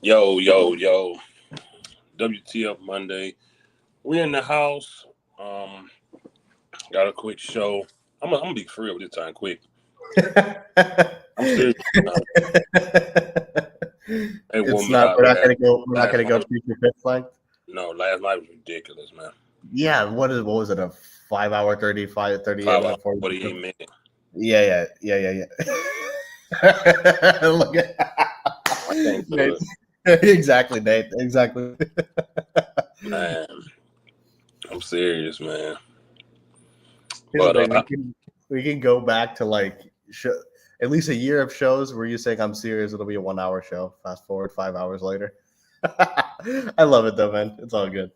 Yo, yo, yo. WTF Monday. We in the house. Got a quick show. I'm gonna be for real this time, quick. I'm serious. It's not. We're not gonna go. We're not gonna go future fit flag. No, last night was ridiculous, man. Yeah. What was it? A 5 hour, 35, 38 5 minute, 48 minutes. Yeah. Look at Nate. Exactly, Nate. Exactly. Man, I'm serious, man. But we can go back to like at least a year of shows where you saying I'm serious. It'll be a 1 hour show. Fast forward 5 hours later. I love it though, man. It's all good.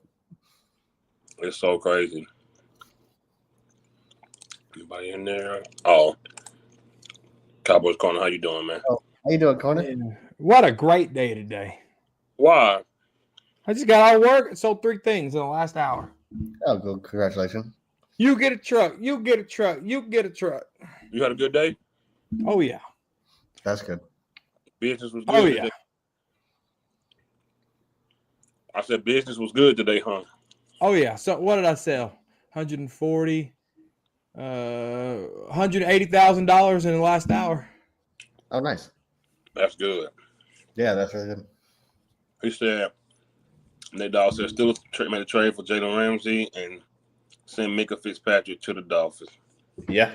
It's so crazy. Anybody in there? Oh, Cowboys Corner, how you doing, man? Oh, how you doing, Corner? Man, what a great day today. Why? I just got out of work and sold 3 things in the last hour. Oh, good. Congratulations. You get a truck. You get a truck. You get a truck. You had a good day? Oh, yeah. That's good. Business was good Oh, today. yeah. I said business was good today, huh? Oh, yeah. So what did I sell? $140, $180,000 in the last hour. Oh, nice. That's good. Yeah, that's really good. He said, Nate Dawg said, still made a trade for Jalen Ramsey and send Micah Fitzpatrick to the Dolphins. Yeah.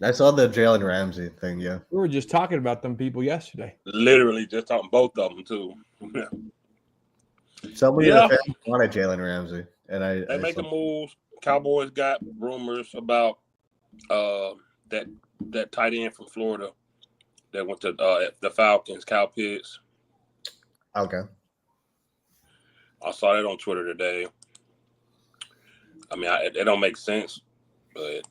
I saw the Jalen Ramsey thing, yeah. We were just talking about them people yesterday. Literally just talking both of them, too. Somebody in the family wanted Jalen Ramsey. And they making moves. Cowboys got rumors about that tight end from Florida that went to the Falcons, Kyle Pitts. Okay. I saw that on Twitter today. I mean, it don't make sense, but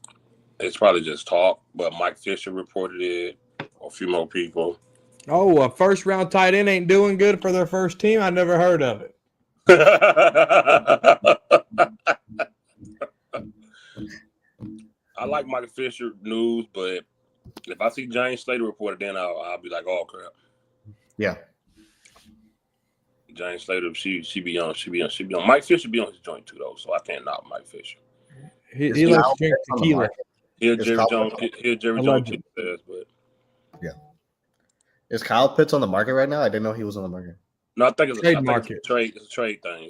it's probably just talk. But Mike Fisher reported it, a few more people. Oh, a first-round tight end ain't doing good for their first team? I never heard of it. I like Mike Fisher news, but if I see James Slater reported, then I'll be like, oh crap. Yeah. James Slater, she be on. Mike Fisher be on his joint too though, so I can't knock Mike Fisher. He likes to drink tequila. Here Jerry Jones says, but yeah. Is Kyle Pitts on the market right now? I didn't know he was on the market. No, I think it's trade market. It's a trade thing.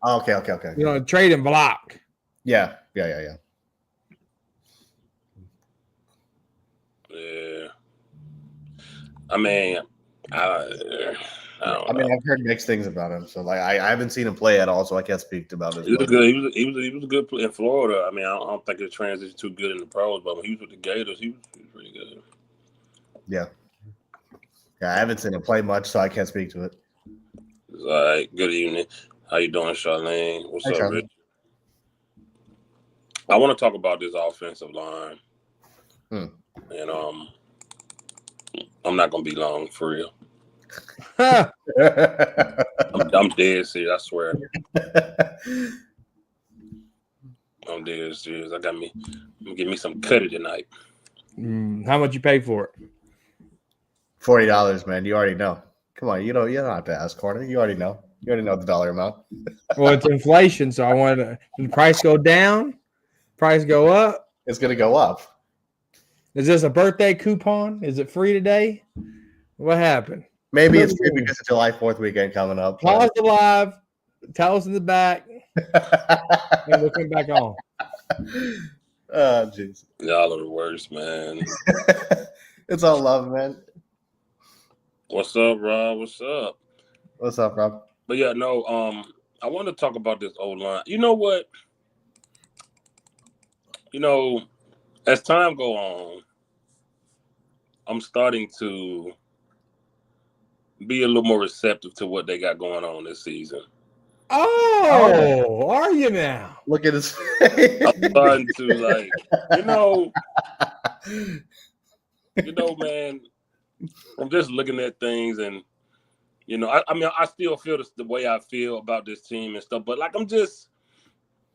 Oh, okay. You know, trade and block. Yeah. I mean, I don't know. I've heard mixed things about him, so like I haven't seen him play at all, so I can't speak about it. He was good. He was a good player in Florida. I mean, I don't think his transition too good in the pros, but when he was with the Gators, he was pretty good. Yeah, I haven't seen him play much, so I can't speak to it. All right. Good evening. How you doing, Charlene? What's up, Rich? I want to talk about this offensive line, and I'm not gonna be long for real. I'm dead serious. I swear. I'm dead serious. I'm gonna get me some cutty tonight. How much you pay for it? $40, man. You already know. Come on, you don't have to ask, Corner. You already know. You already know the dollar amount. Well, it's inflation, so I wanted the price go down, price go up. It's gonna go up. Is this a birthday coupon? Is it free today? What happened? Maybe it's free because of July 4th weekend coming up. Pause the live. Tell us in the back. And we'll come back on. Oh, jeez. Y'all are the worst, man. It's all love, man. What's up, Rob? What's up? What's up, Rob? But yeah, no, I want to talk about this old line. You know what? As time go on, I'm starting to be a little more receptive to what they got going on this season. Oh, are you now? Look at his face. I'm starting to man, I'm just looking at things and, I still feel the way I feel about this team and stuff, but like, I'm just,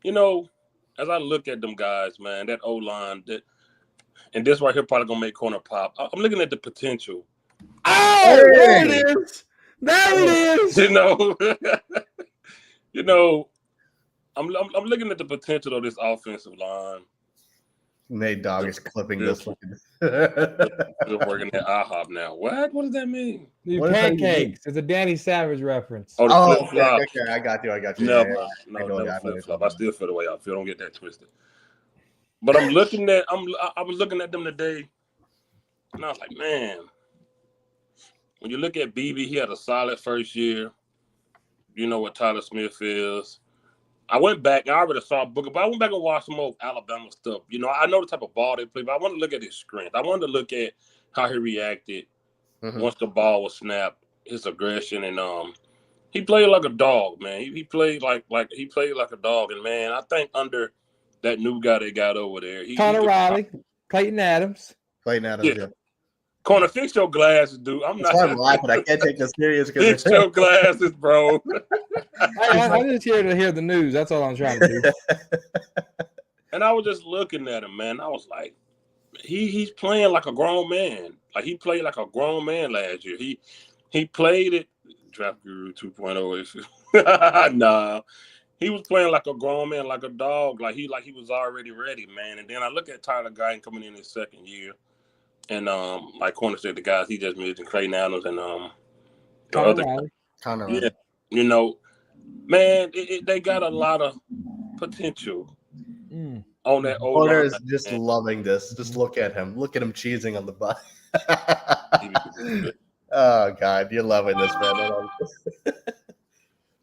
as I look at them guys, man, that O-line, and this right here probably going to make Corner pop. I'm looking at the potential. Oh, there it is. There it is. You know, I'm looking at the potential of this offensive line. Nate Dogg is clipping this. Still working at IHOP now. What? What does that mean? New pancakes. It's a Danny Savage reference. Oh, okay. I got you. Never, yeah. never flip flop. I still feel the way I feel. Don't get that twisted. But I was looking at them today, and I was like, man, when you look at BB, he had a solid first year. You know what Tyler Smith is. I went back, and I already saw Booker, but I went back and watched some more Alabama stuff. You know, I know the type of ball they play, but I wanted to look at his strength. I wanted to look at how he reacted once the ball was snapped, his aggression, and he played like a dog, man. He played like a dog, and man, I think under that new guy they got over there, Connor Riley, Clayton Adams. Yeah. Corner, fix your glasses, dude. I'm laughing. I can't take this serious. Fix your glasses, bro. I'm just here to hear the news. That's all I'm trying to do. And I was just looking at him, man. I was like, he's playing like a grown man. Like he played like a grown man last year. He played it. Draft Guru 2.0. Nah, he was playing like a grown man, like a dog. Like he was already ready, man. And then I look at Tyler Guyton coming in his second year. And like Corner said, the guys he just mentioned, Clayton Adams and Connor Riley. Yeah, you know, man, they got a lot of potential on that old Corner line. is just loving this. Just look at him. Look at him cheesing on the butt. Oh God, you're loving this, man.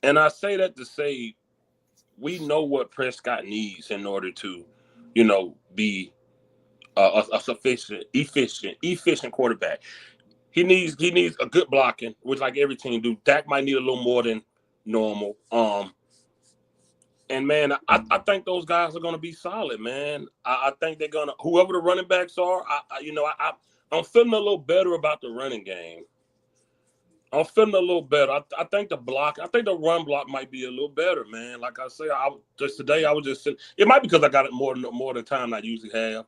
And I say that to say, we know what Prescott needs in order to, you know, be a sufficient, efficient quarterback. He needs a good blocking, which like every team do. Dak might need a little more than normal. And man, I think those guys are gonna be solid, man. I think they're gonna, whoever the running backs are. I'm feeling a little better about the running game. I'm feeling a little better. I think the run block might be a little better, man. Like I say, today I was just sitting. It might be because I got it more than time I usually have.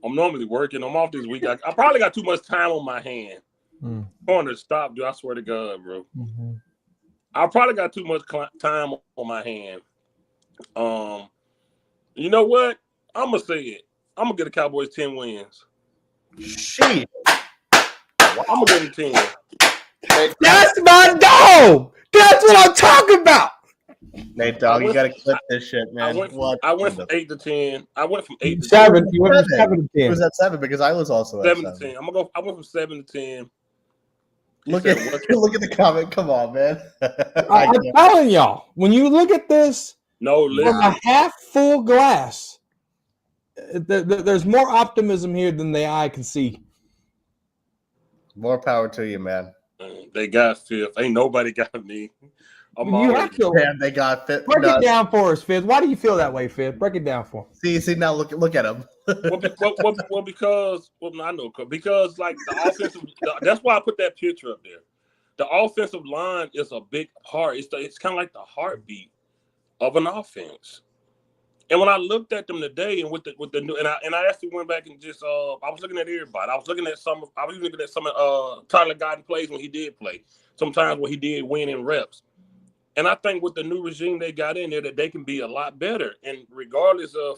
I'm normally working. I'm off this week. I probably got too much time on my hand. Corner, stop, dude. I swear to God, bro. I probably got too much time on my hand. You know what? I'm gonna say it. I'm gonna get the Cowboys 10 wins. Shit. I'm gonna get them 10. That's my dog. That's what I'm talking about. Nate Dogg, you gotta clip this shit, man. I went from 8 to 10. I went from 8 to 7. You went from 7 to 10. It was at 7 because I was also at 7 to 10. I went from 7 to 10. Look at the comment. Come on, man. I'm telling y'all, when you look at this from a half full glass, there's more optimism here than the eye can see. More power to you, man. They got fifth. Ain't nobody got me. They got fifth. Break it down for us, Fitz. Why do you feel that way, Fitz? Break it down for him. See now look at him. Because like the offensive, that's why I put that picture up there. The offensive line is a big part. It's kind of like the heartbeat of an offense. And when I looked at them today, and with the new, and I actually went back and just I was looking at everybody. I was looking at some of Tyler Guyton plays when he did play. Sometimes when he did win in reps. And I think with the new regime they got in there, that they can be a lot better. And regardless of,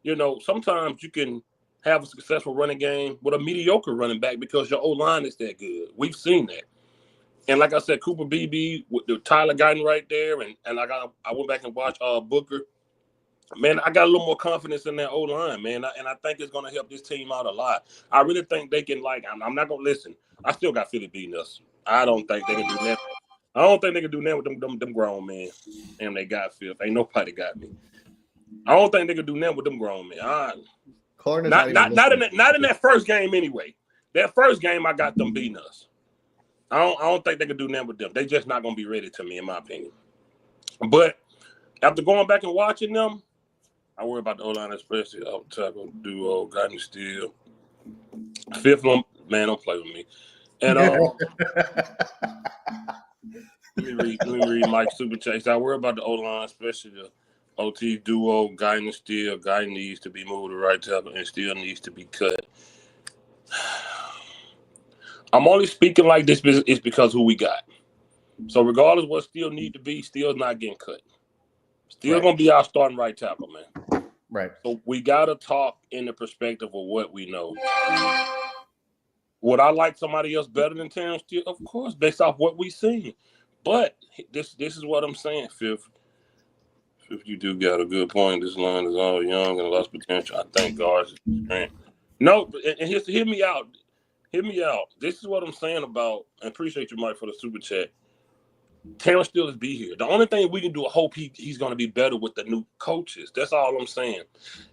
you know, sometimes you can have a successful running game with a mediocre running back because your O-line is that good. We've seen that. And like I said, Cooper BB with the Tyler Guyton right there, and I went back and watched Booker. Man, I got a little more confidence in that O-line, man, and I think it's going to help this team out a lot. I really think they can, like, I'm not going to listen. I still got Philly beating us. I don't think they can do that. I don't think they can do that with them grown men. And they got fifth. Ain't nobody got me. I don't think they can do that with them grown men. Not in that first game anyway. That first game I got them beating us. I don't think they can do that with them. They just not gonna be ready to me, in my opinion. But after going back and watching them, I worry about the O-line, especially up top of duo, Guyton Steele. Fifth one, man, don't play with me. And let me read Mike's super chase. I worry about the O-line, especially the OT duo, Guyton Steele. Guy needs to be moved to right tackle and Steele needs to be cut. I'm only speaking like this is because who we got. So regardless of what still need to be, still not getting cut. Still going to be our starting right tackle, man. Right. So we got to talk in the perspective of what we know. Would I like somebody else better than Terrence Steele? Of course, based off what we seen. But this is what I'm saying, Fifth. Fifth, you do got a good point. This line is all young and lost potential. I think guards is strength. No, and hear me out. Hear me out. This is what I'm saying about, and appreciate you, Mike, for the super chat. Terrence Steele is be here. The only thing we can do, I hope he's going to be better with the new coaches. That's all I'm saying.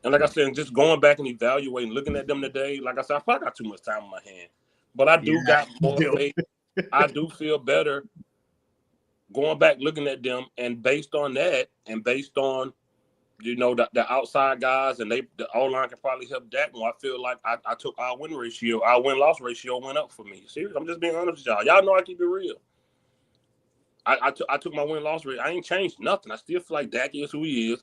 And like I said, just going back and evaluating, looking at them today, like I said, I probably got too much time on my hand. But I do got more faith. I do feel better going back, looking at them, and based on that, and based on, you know, the outside guys, and the O-line can probably help that one. I feel like I took our win-loss ratio went up for me. Seriously, I'm just being honest with y'all. Y'all know I keep it real. I took my win-loss rate. I ain't changed nothing. I still feel like Dak is who he is.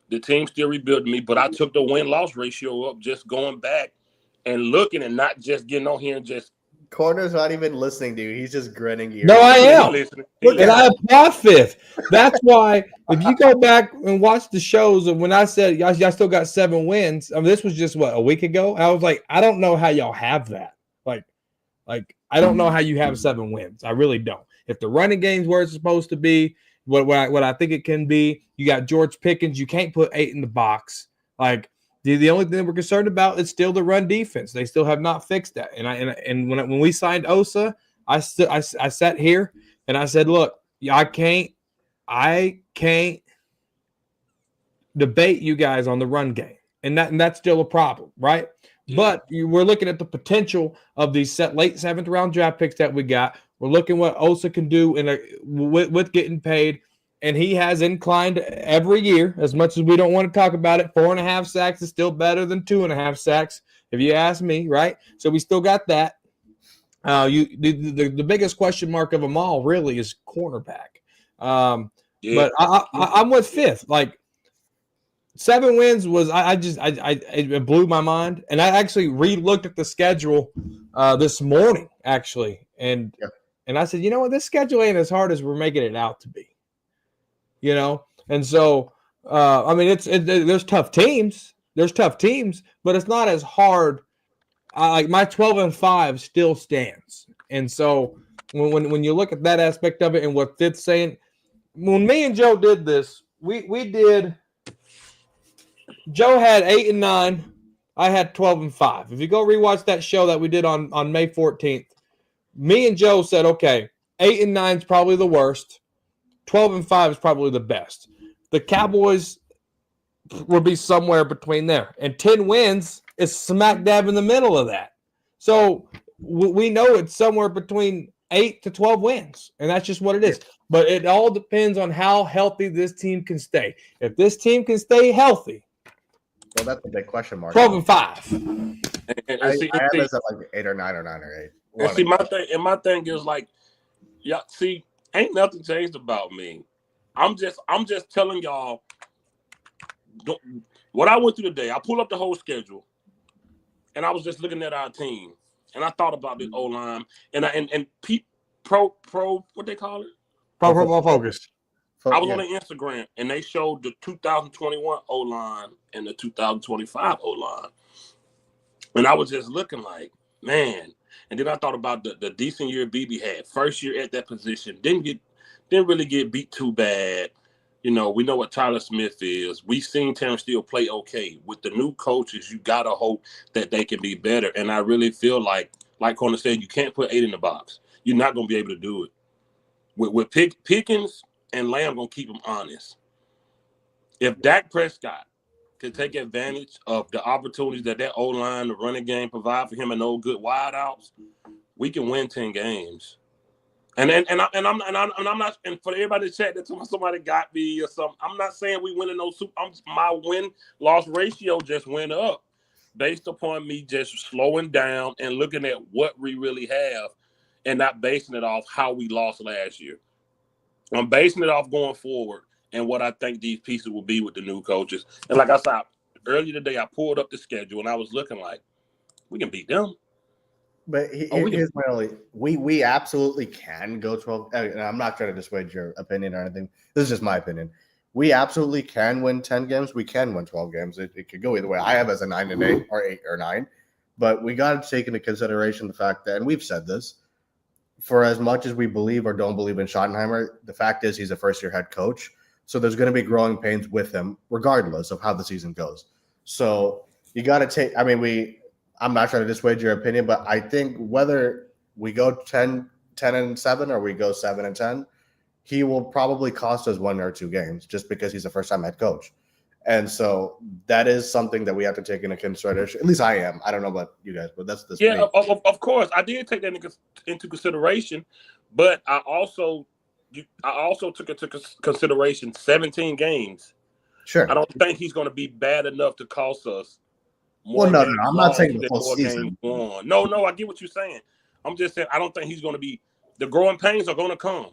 The team still rebuilding me, but I took the win-loss ratio up just going back and looking and not just getting on here and just. Corner's not even listening, dude. He's just grinning. No, I am. And I applaud Fifth. That's why if you go back and watch the shows, and when I said y'all still got 7 wins, I mean, this was just a week ago. I was like, I don't know how y'all have that. Like I don't know how you have 7 wins. I really don't. If the running game's where it's supposed to be, what I think it can be, you got George Pickens. You can't put 8 in the box. Like the only thing we're concerned about is still the run defense. They still have not fixed that. And when we signed Osa, I sat here and I said, look, I can't debate you guys on the run game, and that's still a problem, right? But we're looking at the potential of these late 7th round draft picks that we got. We're looking what Osa can do with getting paid, and he has inclined every year. As much as we don't want to talk about it, 4.5 sacks is still better than 2.5 sacks, if you ask me, right? So we still got that. The biggest question mark of them all really is cornerback. But I'm with Fifth. Like 7 wins was it blew my mind, and I actually re-looked at the schedule this morning actually, and I said, you know what, this schedule ain't as hard as we're making it out to be, you know. And so I mean, there's tough teams, but it's not as hard. Like my 12-5 still stands, and so when you look at that aspect of it and what Fifth's saying, when me and Joe did this, we did. Joe had 8 and 9. I had 12 and 5. If you go rewatch that show that we did on May 14th, me and Joe said, okay, 8 and 9 is probably the worst. 12 and 5 is probably the best. The Cowboys will be somewhere between there. And 10 wins is smack dab in the middle of that. So we know it's somewhere between 8 to 12 wins. And that's just what it is. But it all depends on how healthy this team can stay. If this team can stay healthy, well, that's a big question mark. 12 and 5. I had this at like 8 or 9 or 9 or 8. And see, my thing is like, yeah. See, ain't nothing changed about me. I'm just telling y'all what I went through today. I pulled up the whole schedule, and I was just looking at our team, and I thought about this O-line, and pro what they call it? Pro Football Focus. I was on the Instagram, and they showed the 2021 O-line and the 2025 O-line. And I was just looking like, man. And then I thought about the decent year BB had. First year at that position. Didn't really get beat too bad. You know, we know what Tyler Smith is. We've seen Terrence Steele play okay. With the new coaches, you got to hope that they can be better. And I really feel like Corner said, you can't put 8 in the box. You're not going to be able to do it. With Pickens and Lamb going to keep them honest. If Dak Prescott can take advantage of the opportunities that O-line, the running game provide for him and those good wideouts, we can win 10 games. And I'm not, and for everybody to chat that somebody got me or something, I'm not saying we win in those super. My win-loss ratio just went up based upon me just slowing down and looking at what we really have and not basing it off how we lost last year. I'm basing it off going forward and what I think these pieces will be with the new coaches. And like I said, earlier today, I pulled up the schedule and I was looking like, we can beat them. But here's my only. We absolutely can go 12. And I'm not trying to dissuade your opinion or anything. This is just my opinion. We absolutely can win 10 games. We can win 12 games. It could go either way. I have as a 9-8 or 8 or 9. But we got to take into consideration the fact that, and we've said this, for as much as we believe or don't believe in Schottenheimer, the fact is he's a first-year head coach. So there's going to be growing pains with him, regardless of how the season goes. So you got to take. I mean, I'm not trying to dissuade your opinion, but I think whether we go 10-7 or we go 7-10, he will probably cost us 1 or 2 games just because he's a first-time head coach. And so that is something that we have to take into consideration. At least I am. I don't know about you guys, but that's this. Yeah, of course, I did take that into consideration, but I also took into consideration 17 games. Sure. I don't think he's going to be bad enough to cost us. No. I'm not saying the full season. No, I get what you're saying. I'm just saying I don't think he's going to be. The growing pains are going to come.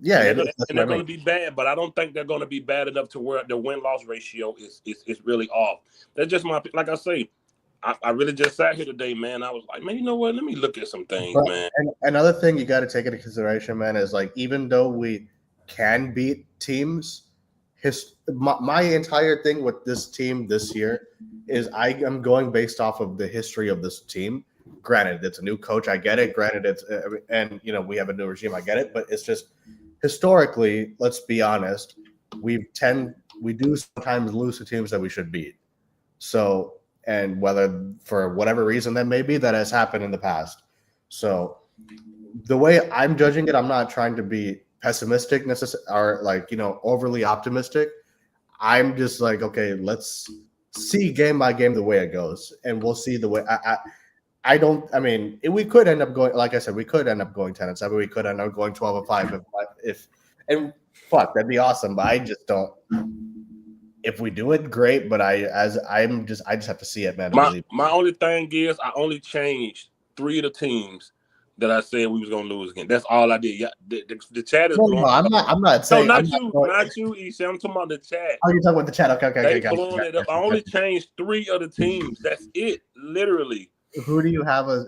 Yeah, and they're going to be bad, but I don't think they're going to be bad enough to where the win-loss ratio is really off. That's just my, like I say, I really just sat here today, man. I was like, man, you know what? Let me look at some things, man. And another thing you got to take into consideration, man, is like even though we can beat teams, my entire thing with this team this year is I am going based off of the history of this team. Granted, it's a new coach. I get it. Granted, it's and we have a new regime. I get it, but it's just historically, let's be honest, we do sometimes lose to teams that we should beat. So, and whether for whatever reason that may be, that has happened in the past. So the way I'm judging it, I'm not trying to be pessimistic or overly optimistic. I'm just like, okay, let's see game by game the way it goes, and we'll see the way. We could end up going, like I said, we could end up going 10-7. We could end up going 12-5 and fuck, that'd be awesome. But I just don't. If we do it, great. But I just have to see it, man. My only thing is I only changed 3 of the teams that I said we was gonna lose again. That's all I did. Yeah, the chat is. No, I'm not saying. No, not you, Isha. I'm talking about the chat. Oh, you're talking about the chat. Okay. They blowing it up. I only changed 3 of the teams. That's it, literally. Who'd you have as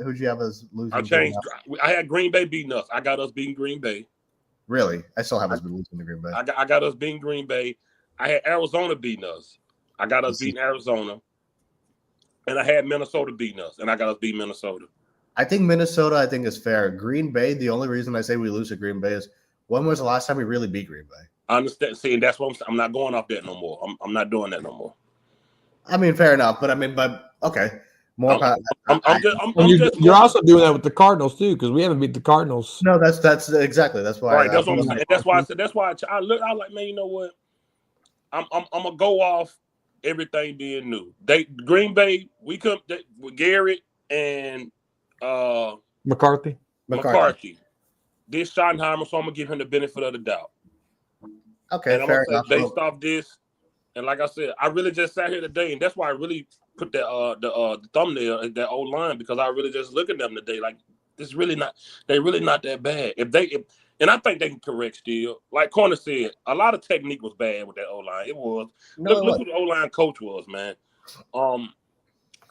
losing? I had Green Bay beating us. I got us beating Green Bay. Really? I still have us losing to Green Bay. I got us beating Green Bay. I had Arizona beating us. I got us beating Arizona. And I had Minnesota beating us. And I got us beating Minnesota. I think Minnesota, is fair. Green Bay, the only reason I say we lose to Green Bay is when was the last time we really beat Green Bay? I understand. See, and that's what I'm not going off that no more. I'm not doing that no more. I mean, fair enough. But okay. You're also doing that with the Cardinals too, because we haven't beat the Cardinals. No, that's exactly. That's why. Right. That's what I'm saying. That's why I said. That's why I look. I like, man. You know what? I'm gonna go off everything being new. Green Bay. We come with Garrett and McCarthy. This Schottenheimer, so I'm gonna give him the benefit of the doubt. Okay, and I'm fair gonna say enough. based off this, and like I said, I really just sat here today, and that's why I really put that the thumbnail at that old line, because I really just look at them today like they're really not that bad. And I think they can correct still. Like Corner said, a lot of technique was bad with that O line. It was. Look who the O line coach was, man.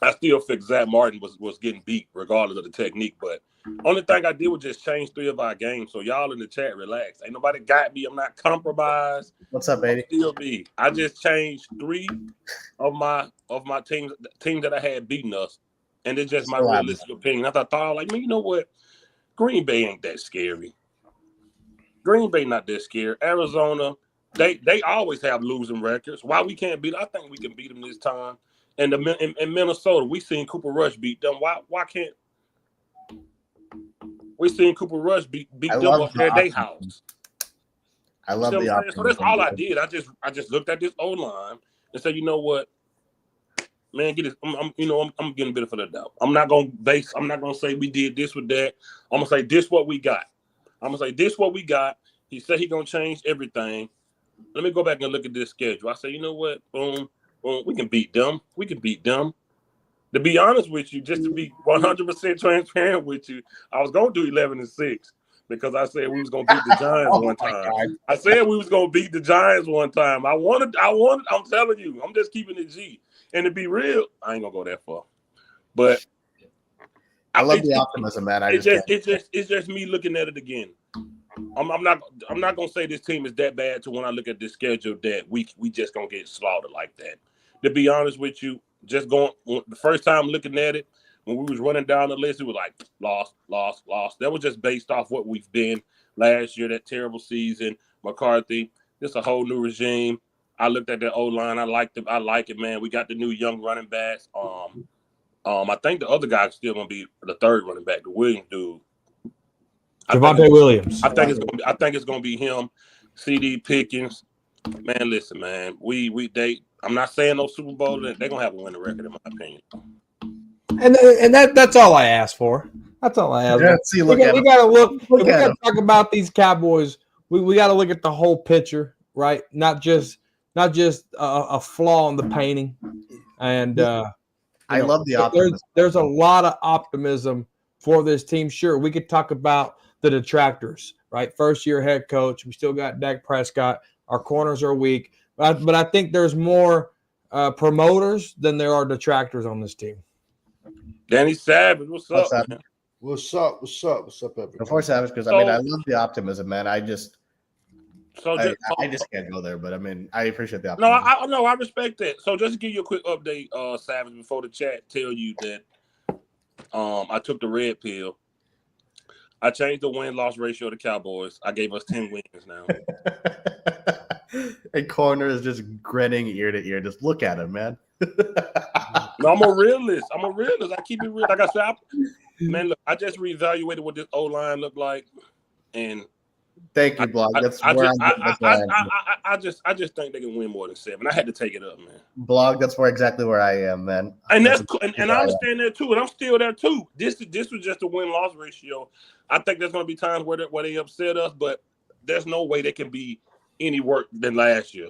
I still think Zach Martin was getting beat regardless of the technique. But only thing I did was just change 3 of our games. So y'all in the chat, relax. Ain't nobody got me. I'm not compromised. What's up, baby? Still me. I just changed 3 of my teams that I had beating us, and it's just my realistic opinion. I thought, like, man, you know what? Green Bay ain't that scary. Green Bay not that scary. Arizona, they always have losing records. Why we can't beat them? I think we can beat them this time. And in Minnesota, we seen Cooper Rush beat them. Why can't we seen Cooper Rush beat them up at their house? I love the option. So that's all I did. I just looked at this O line and said, you know what, man, get it. I'm getting a bit of the doubt. I'm not gonna say we did this with that. I'm gonna say this what we got. He said he gonna change everything. Let me go back and look at this schedule. I say, you know what, boom, we can beat them. To be honest with you, just to be 100% transparent with you, I was gonna do 11-6 because I said we was gonna beat the Giants one time. I said we was gonna beat the Giants one time. I wanted. I'm telling you, I'm just keeping it G. And to be real, I ain't gonna go that far. But I love the optimism, man. It's just me looking at it again. I'm not gonna say this team is that bad to when I look at this schedule that we just gonna get slaughtered like that. To be honest with you, just going the first time looking at it, when we was running down the list, it was like lost. That was just based off what we've been last year, that terrible season, McCarthy. This a whole new regime. I looked at that O-line. I like it, man. We got the new young running backs. I think the other guy's still gonna be the third running back, the Williams dude. Javonte Williams. I think it's gonna be him, CD Pickens. Man, listen, man. I'm not saying no Super Bowl. They're gonna have a winning record, in my opinion. And that's all I asked for. That's all I asked. Yeah, see, we gotta look. If we gotta talk about these Cowboys, we gotta look at the whole picture, right? Not just a flaw in the painting. And I love the optimism. There's a lot of optimism for this team. Sure, we could talk about the detractors, right? First year head coach. We still got Dak Prescott. Our corners are weak, but I think there's more promoters than there are detractors on this team. Danny Savage, what's up? Man? What's up, everybody? Before Savage, because I love the optimism, man. I just can't go there, but I mean, I appreciate the optimism. No, I respect that. So just to give you a quick update, Savage, before the chat tell you that I took the red pill. I changed the win-loss ratio of the Cowboys. I gave us 10 wins now. And Corner is just grinning ear to ear. Just look at him, man. No, I'm a realist. I keep it real. Like I said, man, look, I just reevaluated what this O-line looked like, and thank you, Blog. I just think they can win more than 7. I had to take it up, man. Blog, that's exactly where I am, man. And that's cool. And I understand that too, and I'm still there too. This was just a win-loss ratio. I think there's going to be times where they upset us, but there's no way they can be any worse than last year.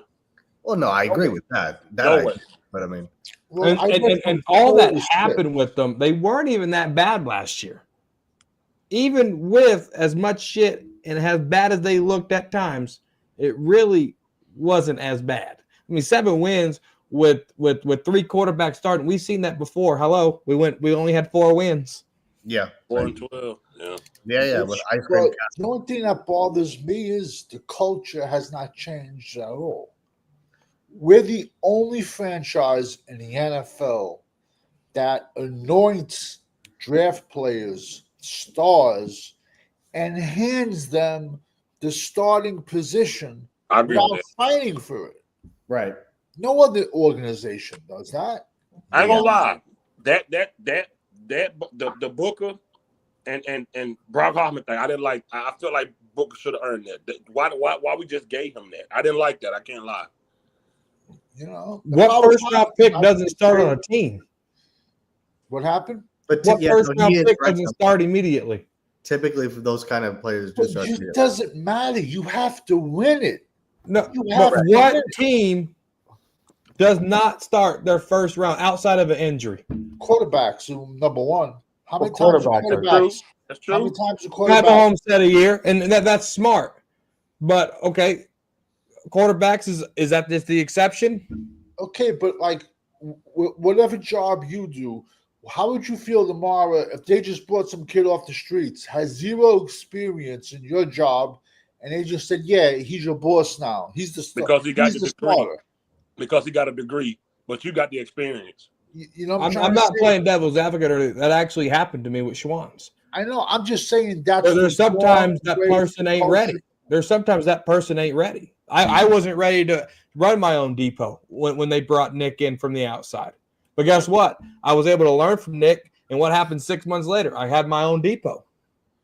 Well, no, I agree with that. No way. But I mean, and all that happened with them. They weren't even that bad last year. Even with as much shit and as bad as they looked at times, it really wasn't as bad. I mean, 7 wins with 3 quarterbacks starting. We've seen that before. Hello, we only had 4 wins. Yeah, 4-12. Yeah. With ice cream. The only thing that bothers me is the culture has not changed at all. We're the only franchise in the NFL that anoints draft players, stars, and hands them the starting position while fighting for it. Right. No other organization does that. I ain't gonna lie. The Booker and Brock Hoffman thing, I didn't like. I feel like Booker should have earned that. Why we just gave him that? I didn't like that. I can't lie. You know, what first round pick doesn't start on a team? What happened? But what first round pick doesn't start immediately? Typically, for those kind of players, it doesn't matter. You have to win it. No, but what team does not start their first round outside of an injury? Quarterbacks, number one. How many times quarterbacks? That's true. How many times a quarterback? Mahomes said a year, and that's smart. But okay, quarterbacks is that just the exception? Okay, but like whatever job you do, how would you feel tomorrow if they just brought some kid off the streets, has 0 experience in your job, and they just said, "Yeah, he's your boss now. He's the because he got the degree. Because he got a degree, but you got the experience." You know, I'm not playing devil's advocate, or that actually happened to me with Schwann's. I know. I'm just saying that there's sometimes that person ain't ready. There's sometimes that person ain't ready. I wasn't ready to run my own depot when they brought Nick in from the outside. But guess what? I was able to learn from Nick, and what happened 6 months later? I had my own depot.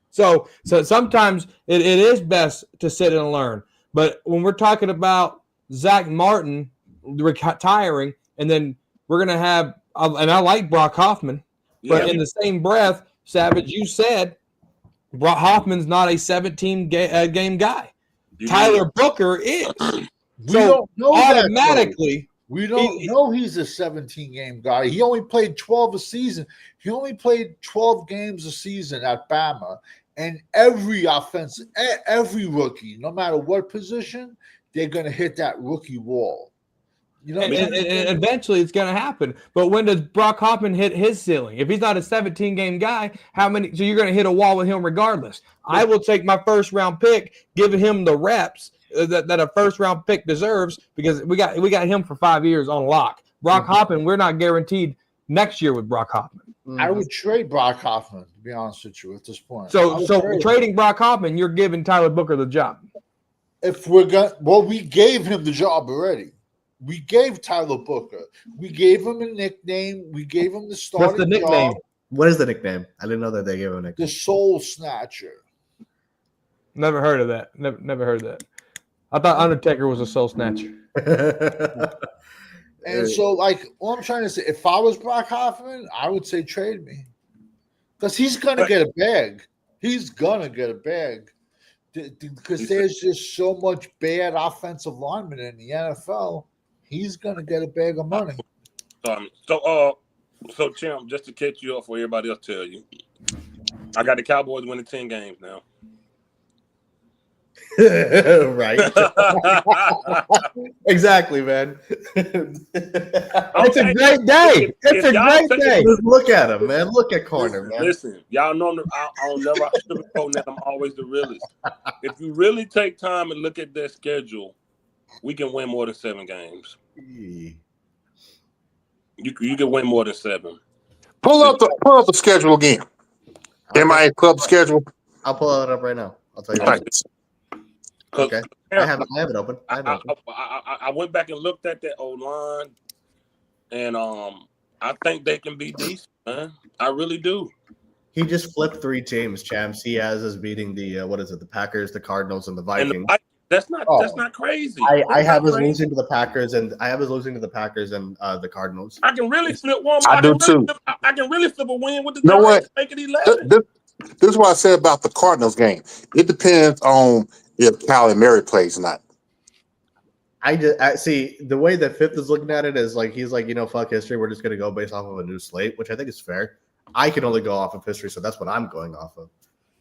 So sometimes it is best to sit and learn. But when we're talking about Zach Martin retiring, and then we're going to have – and I like Brock Hoffman, but in the same breath, Savage, you said Brock Hoffman's not a 17-game guy. Tyler Booker is. We don't know automatically. We don't know he's a 17-game guy. He only played 12 a season. He only played 12 games a season at Bama. And every rookie, no matter what position, they're going to hit that rookie wall. And eventually it's going to happen. But when does Brock Hoffman hit his ceiling? If he's not a 17-game guy, how many? So you're going to hit a wall with him regardless. I will take my first-round pick, giving him the reps that a first-round pick deserves, because we got him for 5 years on lock. Brock Hoffman, we're not guaranteed next year with Brock Hoffman. I would trade Brock Hoffman, to be honest with you, at this point. So trading Brock Hoffman, you're giving Tyler Booker the job. If we're going, well, we gave him the job already. We gave Tyler Booker. We gave him a nickname. We gave him the starting What's the nickname? job. What is the nickname? I didn't know that they gave him a nickname. The Soul Snatcher. Never heard of that. Never heard of that. I thought Undertaker was a soul snatcher. And so, like, all I'm trying to say, if I was Brock Hoffman, I would say trade me. Because he's going to get a bag. He's going to get a bag. Because there's just so much bad offensive linemen in the NFL. He's going to get a bag of money. So, Champ, just to catch you up for everybody else tell you, I got the Cowboys winning 10 games now. Right. Exactly, man. It's a great day. It's a great day. Just look at him, man. Look at corner, man. Listen, y'all know I'll never sugarcoat that. I'm always the realest. If you really take time and look at their schedule, we can win more than 7 games. You can win more than 7. Pull up the schedule again. MIA club schedule. I'll pull it up right now. I'll tell you. Right. Okay. I have it open. I went back and looked at that O-line, and I think they can be decent, man. I really do. He just flipped 3 teams, champs. He has us beating the the Packers, the Cardinals, and the Vikings. And that's not crazy. I have us losing to the Packers, and the Cardinals. I can really flip one. I do too. I can really flip a win with the You know what? Make it 11. This is what I said about the Cardinals game. It depends on if Kyler Murray plays or not. I see the way that Fifth is looking at it is like he's like, fuck history. We're just gonna go based off of a new slate, which I think is fair. I can only go off of history, so that's what I'm going off of.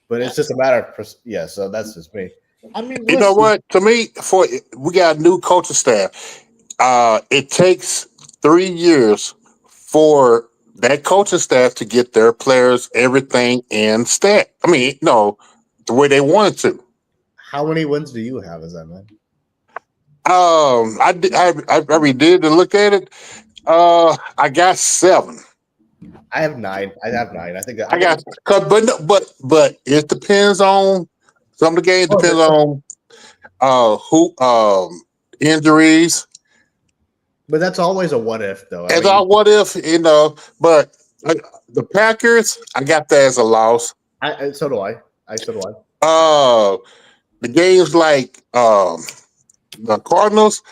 But it's just a matter of so that's just me. I mean, you know what? To me, we got a new coaching staff. It takes 3 years for that coaching staff to get their players everything in stat. I mean, no, the way they wanted to. How many wins do you have as that, man? I redid to look at it. I got 7. I have 9. I think I got, but it depends on some of the games. Depends on who injuries. But that's always a what if, though. It's all what if, But the Packers, I got that as a loss. So do I. The games like the Cardinals,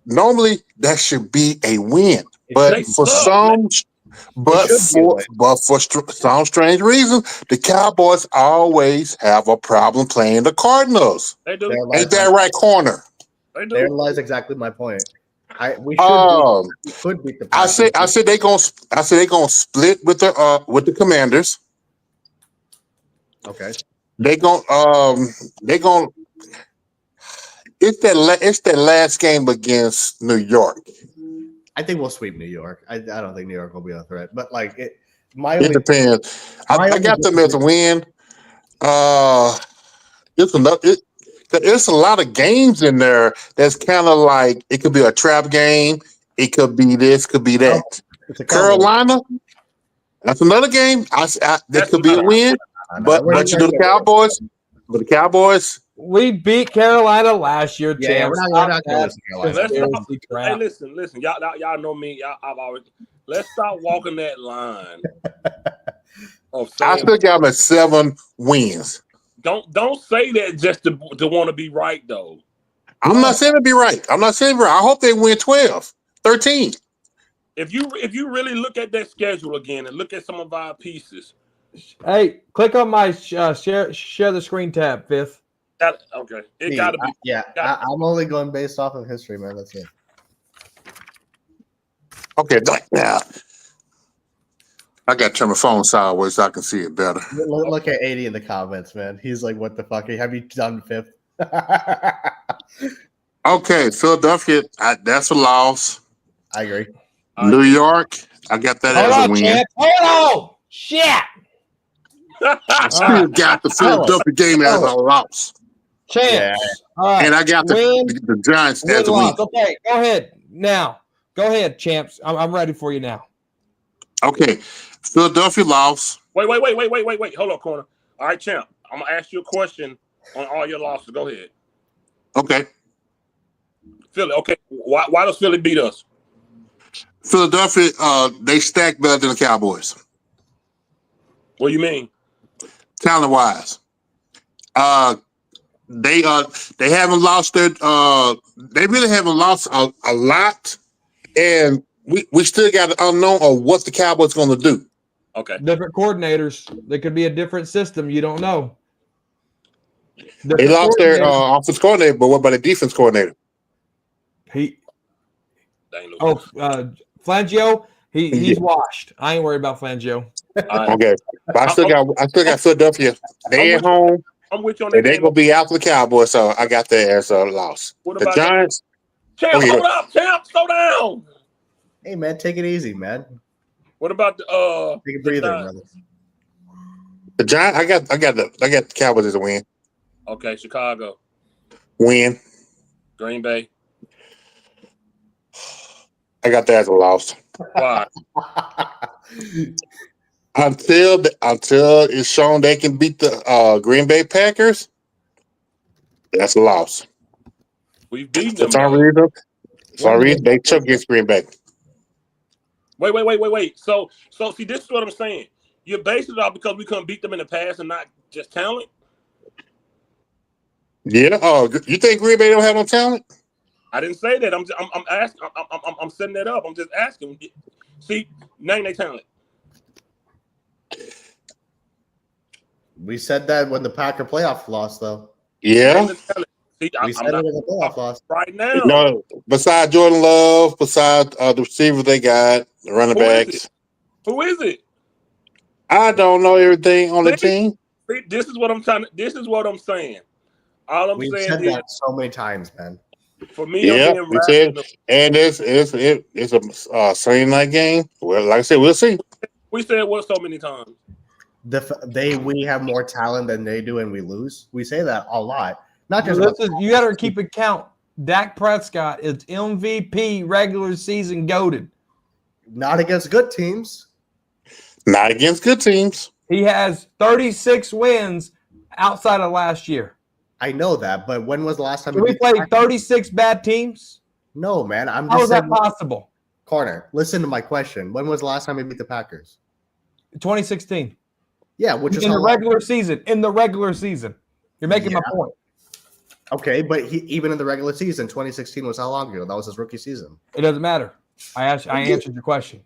normally that should be a win, but for some strange reason, the Cowboys always have a problem playing the Cardinals. They do. Ain't that right, corner? There lies exactly my point. We could beat the Packers. I said they gonna split with the Commanders. Okay. It's that last game against New York. I think we'll sweep New York. I don't think New York will be a threat, but like it depends. I got them as a win. It's a lot of games in there that's kind of like it could be a trap game. It could be this, could be that. Carolina, that's another game. That could be a win. But you know the Cowboys. We beat Carolina last year, We're not going to Carolina. Hey, listen, y'all know me. I've always let's stop walking that line. I still got them at 7 wins. Don't say that just to want to be right though. I'm not saying to be right. I hope they win 12, 13. If you really look at that schedule again and look at some of our pieces. Hey, click on my share the screen tab, Fifth. Okay. It gotta be. Yeah, I'm only going based off of history, man. That's it. Okay, now I got to turn my phone sideways so I can see it better. Look at 80 in the comments, man. He's like, "What the fuck? Have you done Fifth?" Okay, Philadelphia. That's a loss. I agree. New York, I got that as a win. Champ. Hold on. Shit. I still got the Philadelphia game as a loss. Champs. Yeah. All right. And I got the Giants as a win. Okay, go ahead. Now. Go ahead, champs. I'm ready for you now. Okay. Philadelphia lost. Wait. Hold on, corner. All right, champ. I'm gonna ask you a question on all your losses. Go ahead. Okay. Philly. Okay. Why does Philly beat us? Philadelphia, they stack better than the Cowboys. What do you mean? Talent wise. They haven't lost their they really haven't lost a lot. And we still got an unknown of what the Cowboys going to do. Okay. Different coordinators. There could be a different system. You don't know. They lost their offense coordinator, but what about the defense coordinator? Flangio. He's washed. I ain't worried about Flangio. Okay, but I still got Philadelphia. They at home. I'm with you on that. They're gonna be out for the Cowboys, so I got that as a loss. What about the Giants? Champ, hold up, champ, slow down. Hey man, take it easy, man. What about the take a breather, brother? The Giants, I got the Cowboys as a win. Okay, Chicago. Win. Green Bay. I got that as a loss. Why? Until it's shown they can beat the Green Bay Packers, that's a loss. We've beaten them. Sorry, they took against Green Bay. Wait. So see, this is what I'm saying. You're basing it off because we couldn't beat them in the past and not just talent. Yeah. Oh, you think Green Bay don't have no talent? I didn't say that. I'm asking. I'm setting that up. I'm just asking. See, name their talent. We said that when the Packer playoff loss, though. Yeah. See, we said it in the playoff loss right now. No, besides Jordan Love, besides the receivers they got, the running backs. Who is it? I don't know everything on the team. See, this is what I'm saying. All I'm We've saying said is that so many times, man. For me, yeah, we said, and it's a Sunday night game. Well, like I said, we'll see. We said what so many times. We have more talent than they do, and we lose. We say that a lot. Not just you got to keep it count. Dak Prescott is MVP regular season goated. Not against good teams. Not against good teams. He has 36 wins outside of last year. I know that, but when was the last time we played 36 bad teams? No, man. How is that possible? Corner, listen to my question. When was the last time we beat the Packers? 2016. Yeah, which is in the regular season. In the regular season. You're making my point. Okay, but even in the regular season, 2016 was how long ago? That was his rookie season. It doesn't matter. I answered your question.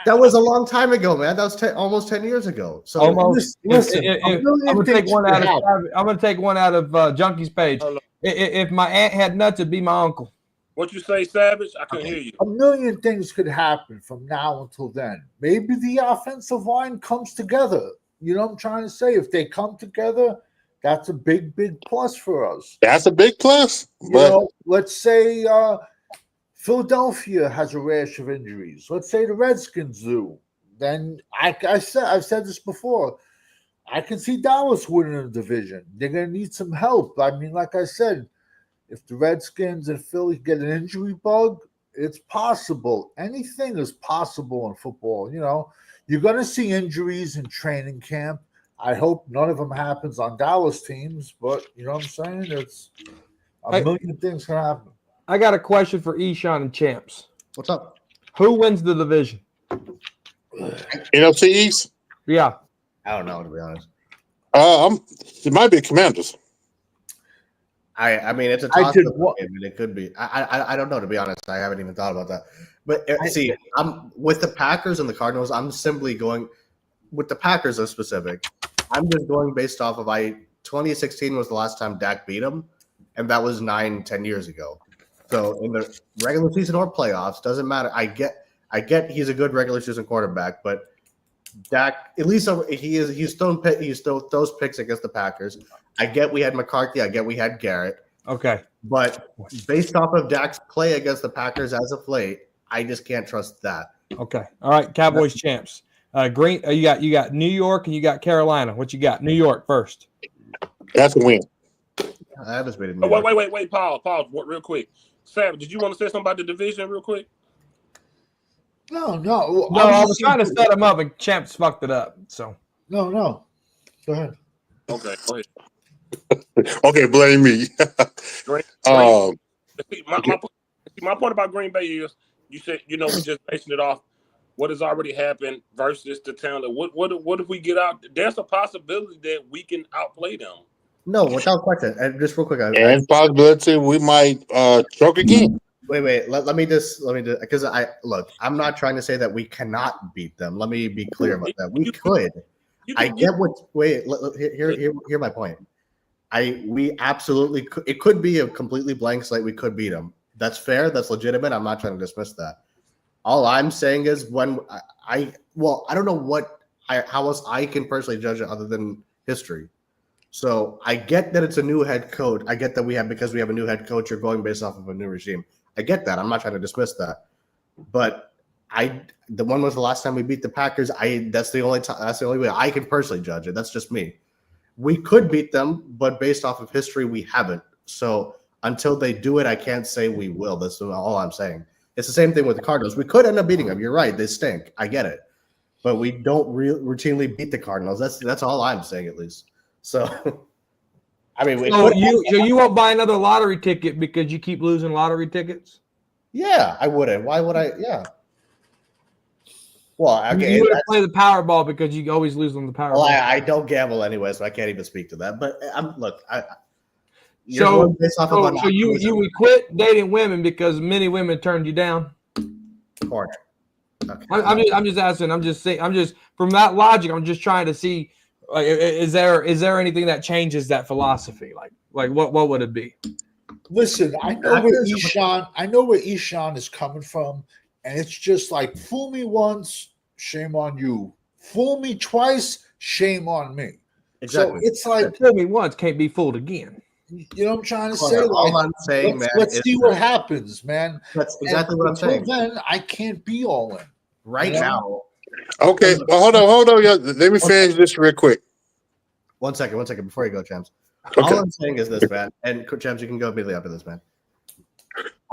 That was a long time ago, man. That was almost 10 years ago. So almost. Listen, I'm going to take one out of. I'm going to take one out of Junkie's page. If my aunt had nuts, it'd be my uncle. What you say, Savage? I couldn't hear you. A million things could happen from now until then. Maybe the offensive line comes together. You know what I'm trying to say? If they come together, that's a big, big plus for us. That's a big plus. But let's say Philadelphia has a rash of injuries. Let's say the Redskins do. Then I've said this before. I can see Dallas winning the division. They're going to need some help. I mean, like I said, if the Redskins and Philly get an injury bug, it's possible. Anything is possible in football. You know, you're going to see injuries in training camp. I hope none of them happens on Dallas teams, but you know what I'm saying? It's a million things can happen. I got a question for Eshawn and Champs. What's up? Who wins the division? NFC East? Yeah. I don't know, to be honest. It might be Commanders. I mean, it's a toss-up game, and it could be. I don't know, to be honest. I haven't even thought about that. But see, I'm with the Packers and the Cardinals. I'm simply going with the Packers as specific. I'm just going based off of 2016 was the last time Dak beat them, and that was 9-10 years ago. So in the regular season or playoffs, doesn't matter. I get he's a good regular season quarterback, but Dak, at least he still throws picks against the Packers. I get we had McCarthy. I get we had Garrett. Okay. But based off of Dak's play against the Packers as of late, I just can't trust that. Okay. All right. Cowboys champs. Green. You got New York and you got Carolina. What you got? New York first. That's a win. I haven't been in New York. Wait. Pause. Real quick. Sam, did you want to say something about the division real quick? No. I was trying to set them up, and champs fucked it up. So no. Go ahead. Okay, go ahead. Okay, blame me. My point about Green Bay is you said we just basing it off what has already happened versus the talent. What if we get out? There's a possibility that we can outplay them. No, without question. And just real quick, and possibility we might choke again. Wait. Let me just because I'm not trying to say that we cannot beat them. Let me be clear about that. We could. I get what. Wait. Hear my point. We absolutely could. It could be a completely blank slate. We could beat them. That's fair. That's legitimate. I'm not trying to dismiss that. All I'm saying is when I don't know how else I can personally judge it other than history. So I get that it's a new head coach. I get that because we have a new head coach, you're going based off of a new regime. I get that. I'm not trying to dismiss that. But when was the last time we beat the Packers? That's the only way I can personally judge it. That's just me. We could beat them, but based off of history, we haven't. So until they do it, I can't say we will. That's all I'm saying. It's the same thing with the Cardinals. We could end up beating them. You're right. They stink. I get it. But we don't routinely beat the Cardinals. That's all I'm saying, at least. So, I mean, you won't buy another lottery ticket because you keep losing lottery tickets? Yeah, I wouldn't. Why would I? Yeah. Well, okay, you wouldn't play the Powerball because you always lose on the Powerball. Well, I don't gamble anyway, so I can't even speak to that. But so you would quit dating women because many women turned you down? Correct. Okay. I'm just asking. I'm just saying. I'm just from that logic. I'm just trying to see. Like, is there anything that changes that philosophy? Like what would it be? Listen, I know where Ishan is coming from, and it's just like fool me once, shame on you. Fool me twice, shame on me. Exactly. So it's like fool me once, can't be fooled again. You know what I'm trying to say? All I'm saying, let's see what happens, man. That's exactly what I'm saying. Then I can't be all in right now. Okay, well, hold on. Let me finish this real quick. One second before you go, Champs. Okay. All I'm saying is this, man, and Champs, you can go immediately after this, man.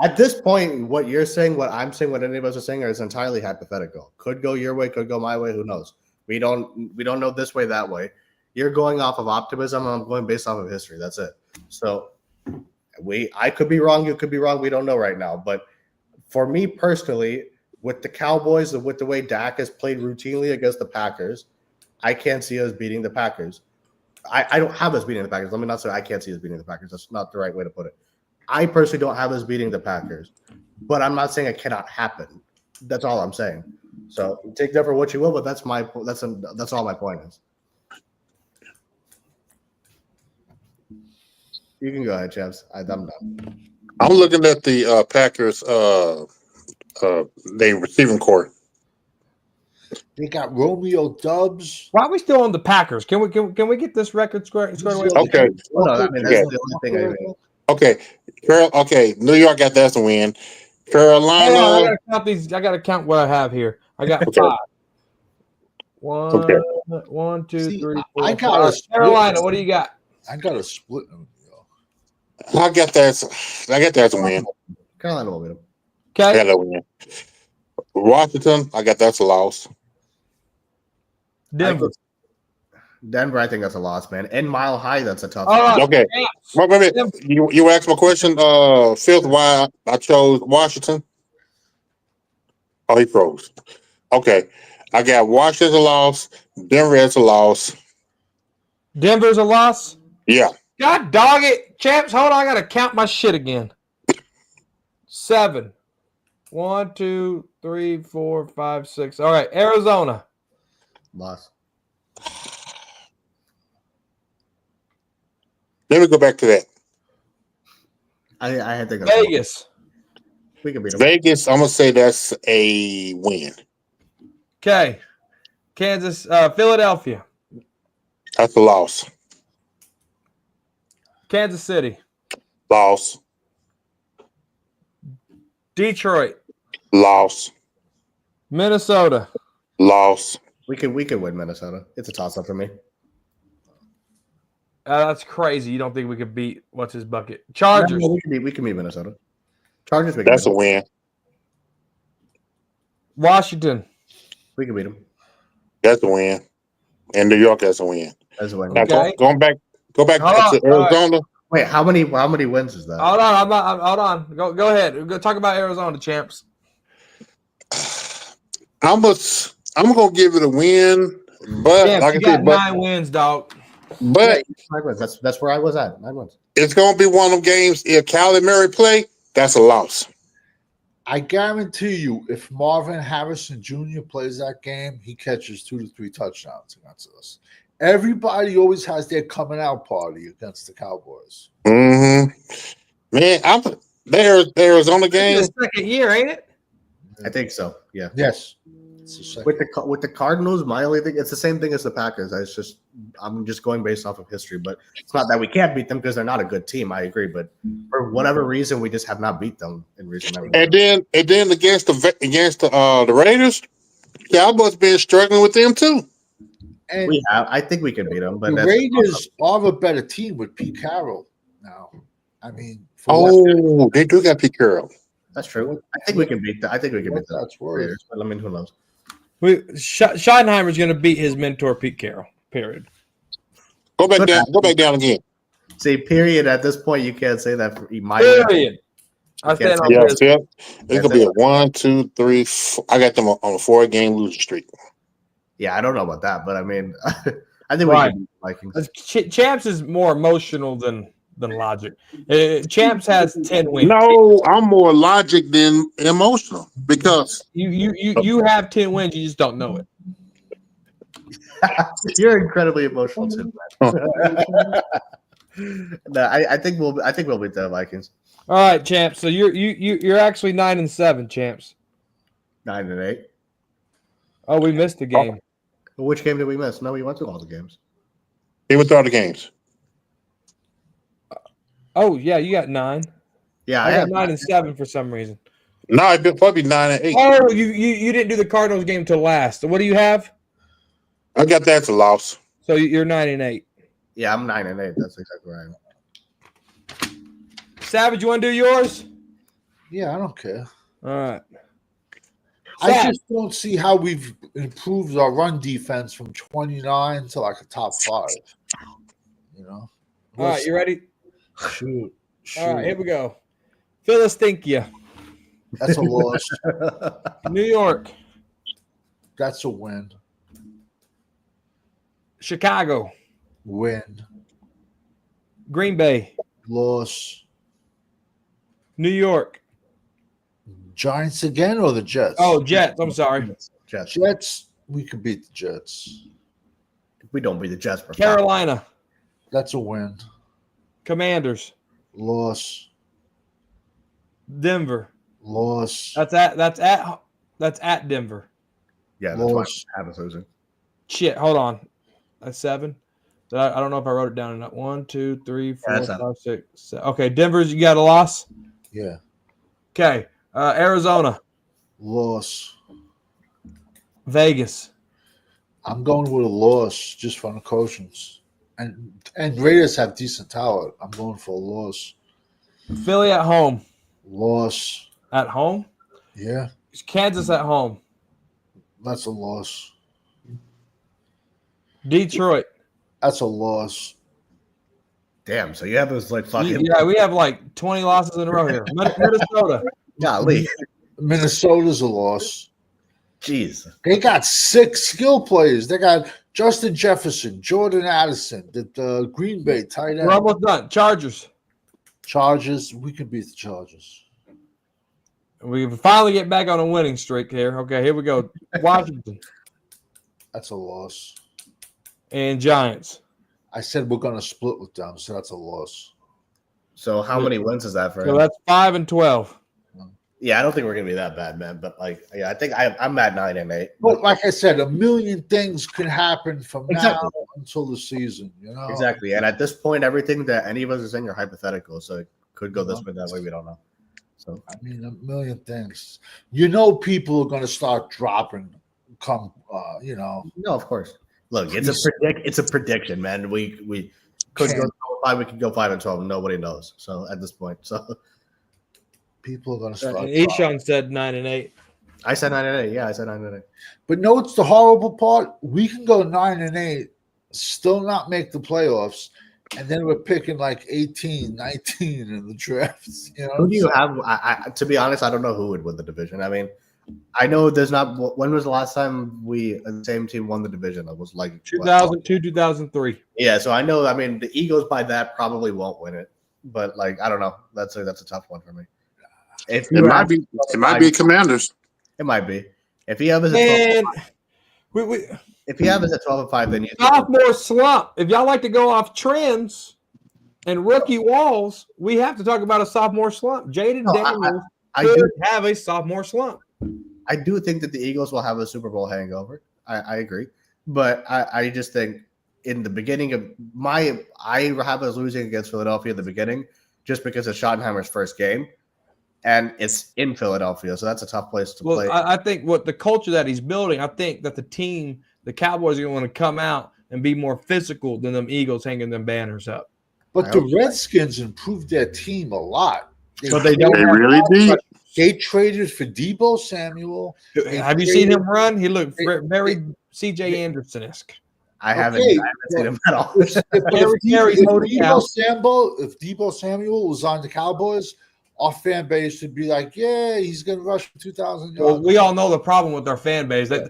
At this point, what you're saying, what I'm saying, what any of us are saying is entirely hypothetical. Could go your way, could go my way. Who knows? We don't know this way, that way. You're going off of optimism. I'm going based off of history. That's it. So I could be wrong. You could be wrong. We don't know right now. But for me personally, with the Cowboys and with the way Dak has played routinely against the Packers, I can't see us beating the Packers. I don't have us beating the Packers. Let me not say I can't see us beating the Packers. That's not the right way to put it. I personally don't have us beating the Packers, but I'm not saying it cannot happen. That's all I'm saying. So take that for what you will, but that's all my point is. You can go ahead, Chaps. I'm done. I'm looking at the Packers they receiving core. They got Romeo Dubs. Why are we still on the Packers? Can we get this record squared away? Okay. Well, I mean, that's the only thing I mean. Okay. New York got that to win. Carolina. I gotta count these. I gotta count what I have here. I got 5. One, two, 3, 4. I got Carolina. What do you got? I got a split. I got that to win. Carolina will win. Okay. I got that win. Washington. I got that's a loss. Denver, I think that's a loss, man. And Mile High, that's a tough one. Okay. Wait a minute. You asked my question, Phil, why I chose Washington? Oh, he froze. Okay. I got Washington a loss. Denver is a loss. Denver's a loss? Yeah. God dog it. Champs, hold on. I got to count my shit again. 7. 1, 2, 3, 4, 5, 6. All right. Arizona. Loss. Let me go back to that. I had to go. Vegas. We can beat them. Vegas, I'm going to say that's a win. Okay. Kansas, Philadelphia. That's a loss. Kansas City. Loss. Detroit. Loss. Minnesota. Loss. We could win Minnesota. It's a toss-up for me. That's crazy. You don't think we could beat what's his bucket? Chargers. No, we can beat Minnesota. Chargers. That's a win. Washington. We can beat them. That's a win. And New York, that's a win. That's a win. Now Okay. go back to Arizona. Right. Wait, how many wins is that? Hold on. Hold on. Go ahead. Go talk about Arizona, champs. I'm gonna give it a win, but Champs, like you I said, got 9 wins, dog. but That's where I was at. 9 wins. it's gonna be one of them games. If Kyler Murray play, that's a loss. I guarantee you, if Marvin Harrison Jr. plays that game, he catches 2 to 3 touchdowns against us. Everybody always has their coming out party against the Cowboys. Mm-hmm. Man, the Arizona game. It's the second year, ain't it? I think so. Yeah. Yes. With the Cardinals, my only thing, it's the same thing as the Packers. I'm just going based off of history, but it's not that we can't beat them because they're not a good team. I agree, but for whatever reason, we just have not beat them in recent memory. And then against the Raiders, Cowboys been struggling with them too. And I think we can beat them, but the Raiders are a better team with Pete Carroll now. I mean, they do got Pete Carroll. That's true. I think we can beat them. I think we can beat the Raiders, but I mean, who knows? Schottenheimer's going to beat his mentor Pete Carroll. Period. Go back down again. See, period. At this point, you can't say that. Period. I stand on this. Yeah. It's gonna be a 1, 2, 3, 4. I got them on a 4-game losing streak. Yeah, I don't know about that, but I mean, I think we can beat the Vikings. Champs is more emotional than logic. Champs has 10 wins. No, I'm more logic than emotional because you have 10 wins. You just don't know it. You're incredibly emotional too. No, I think we'll beat the Vikings. All right, champs. So you're actually 9-7, champs. 9-8. Oh, we missed a game. Which game did we miss? No, we went through all the games. he went through all the games. Oh yeah, you got 9. Yeah, I got 9-7 for some reason. No, it'd be probably 9-8. Oh, you didn't do the Cardinals game till last. So what do you have? I got that as a loss. So you're 9-8. Yeah, I'm 9-8. That's exactly right. Savage, you want to do yours? Yeah, I don't care. All right. I just don't see how we've improved our run defense from 29 to like a top 5. You know. All right, you ready? Shoot. All right, here we go. Philistinkia. That's a loss. New York. That's a win. Chicago. Win. Green Bay. Loss. New York. Giants again or the Jets? Oh, Jets. I'm sorry. Jets. We could beat the Jets. We don't beat the Jets. Carolina. That's a win. Commanders. Loss. Denver. Loss. That's at Denver. Yeah, that's why I have us losing. Shit, hold on. That's 7. I don't know if I wrote it down or not. 1, 2, 3, 4, 5, 6, 7. Okay, Denver's, you got a loss? Yeah. Okay. Arizona. Loss. Vegas. I'm going with a loss just from the coachings. And Raiders have decent talent. I'm going for a loss. Philly at home. Loss. At home? Yeah. Kansas at home. That's a loss. Detroit. That's a loss. Damn, so you have those like fucking. Yeah, we have like 20 losses in a row here. Minnesota. Golly. Minnesota's a loss. Jeez. They got 6 skill players. They got Justin Jefferson, Jordan Addison, the Green Bay tight end. We're almost done. Chargers. Chargers. We can beat the Chargers. We finally get back on a winning streak here. Okay, here we go. Washington. That's a loss. And Giants. I said we're going to split with them, so that's a loss. So how many wins is that for So him? that's 5-12. Yeah, I don't think we're gonna be that bad, man. But like, yeah, I think I'm at 9-8. But like I said, a million things can happen from now until the season. You know Exactly. And at this point, everything that any of us is saying are hypothetical, so it could go this way, that way. We don't know. So I mean, a million things. People are going to start dropping. Come, no, of course. Look, it's a prediction, man. We could go 5. We could go 5-12. Nobody knows. So at this point, people are going to start. Eshawn said 9-8. I said 9-8. Yeah, I said 9-8. But no, it's the horrible part. We can go 9-8, still not make the playoffs, and then we're picking like 18, 19 in the drafts. Who do you have? To be honest, I don't know who would win the division. I mean, I know there's not. When was the last time the same team won the division? It was like 2002, 2003. Yeah, so I know. I mean, the Eagles by that probably won't win it, but like I don't know. That's a tough one for me. It might be Commanders. It might be. If he has a 12, if he has a 12-5, then you sophomore slump. If y'all like to go off trends and rookie walls, we have to talk about a sophomore slump. Jaden Daniels could have a sophomore slump. I do think that the Eagles will have a Super Bowl hangover. I agree, but I just think in the beginning of I have us losing against Philadelphia in the beginning just because of Schottenheimer's first game. And it's in Philadelphia, so that's a tough place to play. I think what the culture that he's building, I think that the Cowboys are going to want to come out and be more physical than them Eagles hanging them banners up. But the Redskins improved their team a lot. They really did. They traded for Deebo Samuel. Have you seen him run? He looked very C.J. Anderson-esque. I haven't seen him at all. If Deebo Samuel was on the Cowboys, our fan base would be like, yeah, he's going to rush for 2,000 yards. Well, we all know the problem with our fan base. That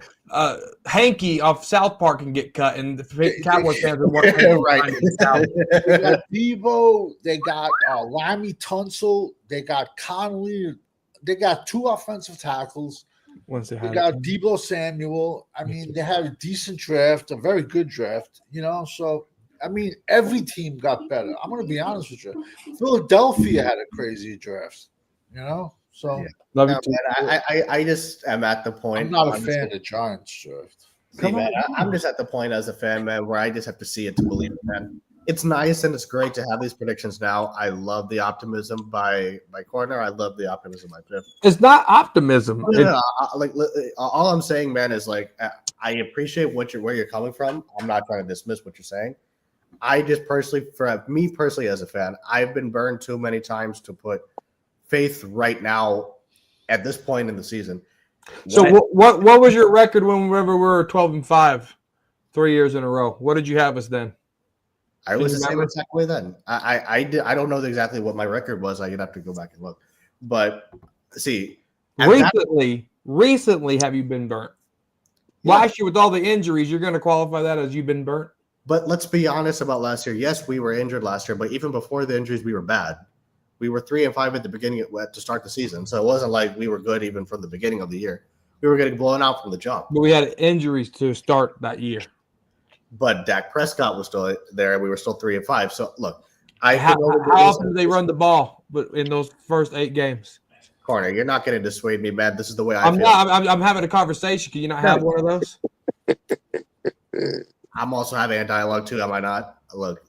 Hanky off South Park can get cut, and the Cowboys fans are more right. They got Deebo. They got Lammy Tunsil. They got Connolly. They got 2 offensive tackles. They got Deebo Samuel. I mean, they had a decent draft, a very good draft, so – I mean, every team got better. I'm going to be honest with you. Philadelphia had a crazy draft, So I just am at the point. I'm not a fan of the Giants draft. I'm just at the point as a fan, man, where I just have to see it to believe it, man. It's nice and it's great to have these predictions now. I love the optimism by Corner. I love the optimism by Griff. It's not optimism. All I'm saying, man, is like I appreciate where you're coming from. I'm not trying to dismiss what you're saying. I just personally, for me personally as a fan, I've been burned too many times to put faith right now at this point in the season. So what was your record whenever we were 12-5, 3 years in a row? What did you have us then? I was the same exact way then. I don't know exactly what my record was. I'd have to go back and look. But see, recently, have you been burnt? Yeah. Last year with all the injuries, you're going to qualify that as you've been burnt? But let's be honest about last year. Yes, we were injured last year, but even before the injuries, we were bad. We were 3-5 at the beginning to start the season. So it wasn't like we were good even from the beginning of the year. We were getting blown out from the jump. But we had injuries to start that year. But Dak Prescott was still there. We were still 3-5. So look, how often do they run the ball in those first 8 games? Corner, you're not going to dissuade me, man. This is the way I feel. I'm having a conversation. Can you not have one of those? I'm also having a dialogue too, am I not? Look.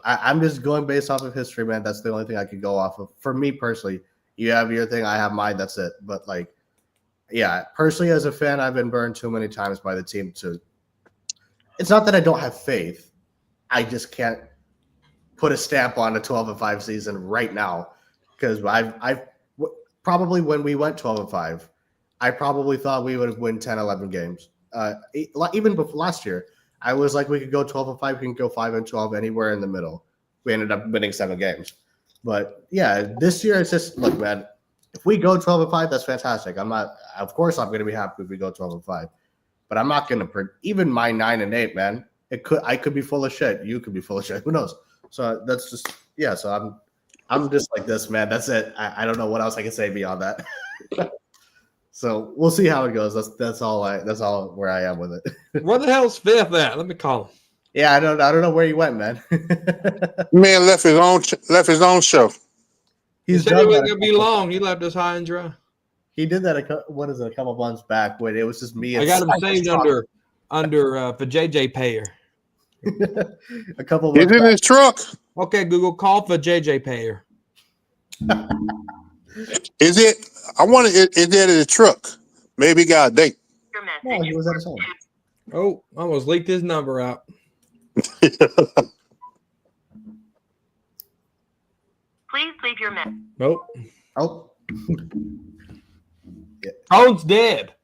I'm just going based off of history, man. That's the only thing I could go off of. For me personally, you have your thing, I have mine. That's it. But personally as a fan, I've been burned too many times by the team. It's not that I don't have faith. I just can't put a stamp on a 12-5 season right now because I've probably when we went 12-5, I probably thought we would win 10, 11 games. Even before last year, I was like, we could go 12-5, we can go 5-12, anywhere in the middle. We ended up winning 7 games. But yeah, this year it's just look, man. If we go 12-5, that's fantastic. Of course, I'm going to be happy if we go 12-5. But I'm not going to even my 9-8, man. I could be full of shit. You could be full of shit. Who knows? So that's just So I'm just like this, man. That's it. I don't know what else I can say beyond that. So we'll see how it goes. That's all where I am with it. Where the hell's Fifth at? Let me call him. Yeah, I don't know where you went, man. Man left his own show. He said it wasn't gonna be long. He left us high and dry. He did that a couple months back when it was just me. I got him saved under for JJ Payer. A couple. He's in his truck. Okay, Google, call for JJ Payer. Is it? I wonder. Is that in the truck? Maybe he got a date. No, he was at his home. Oh, almost leaked his number out. Please leave your message. Nope. Oh. Phone's dead.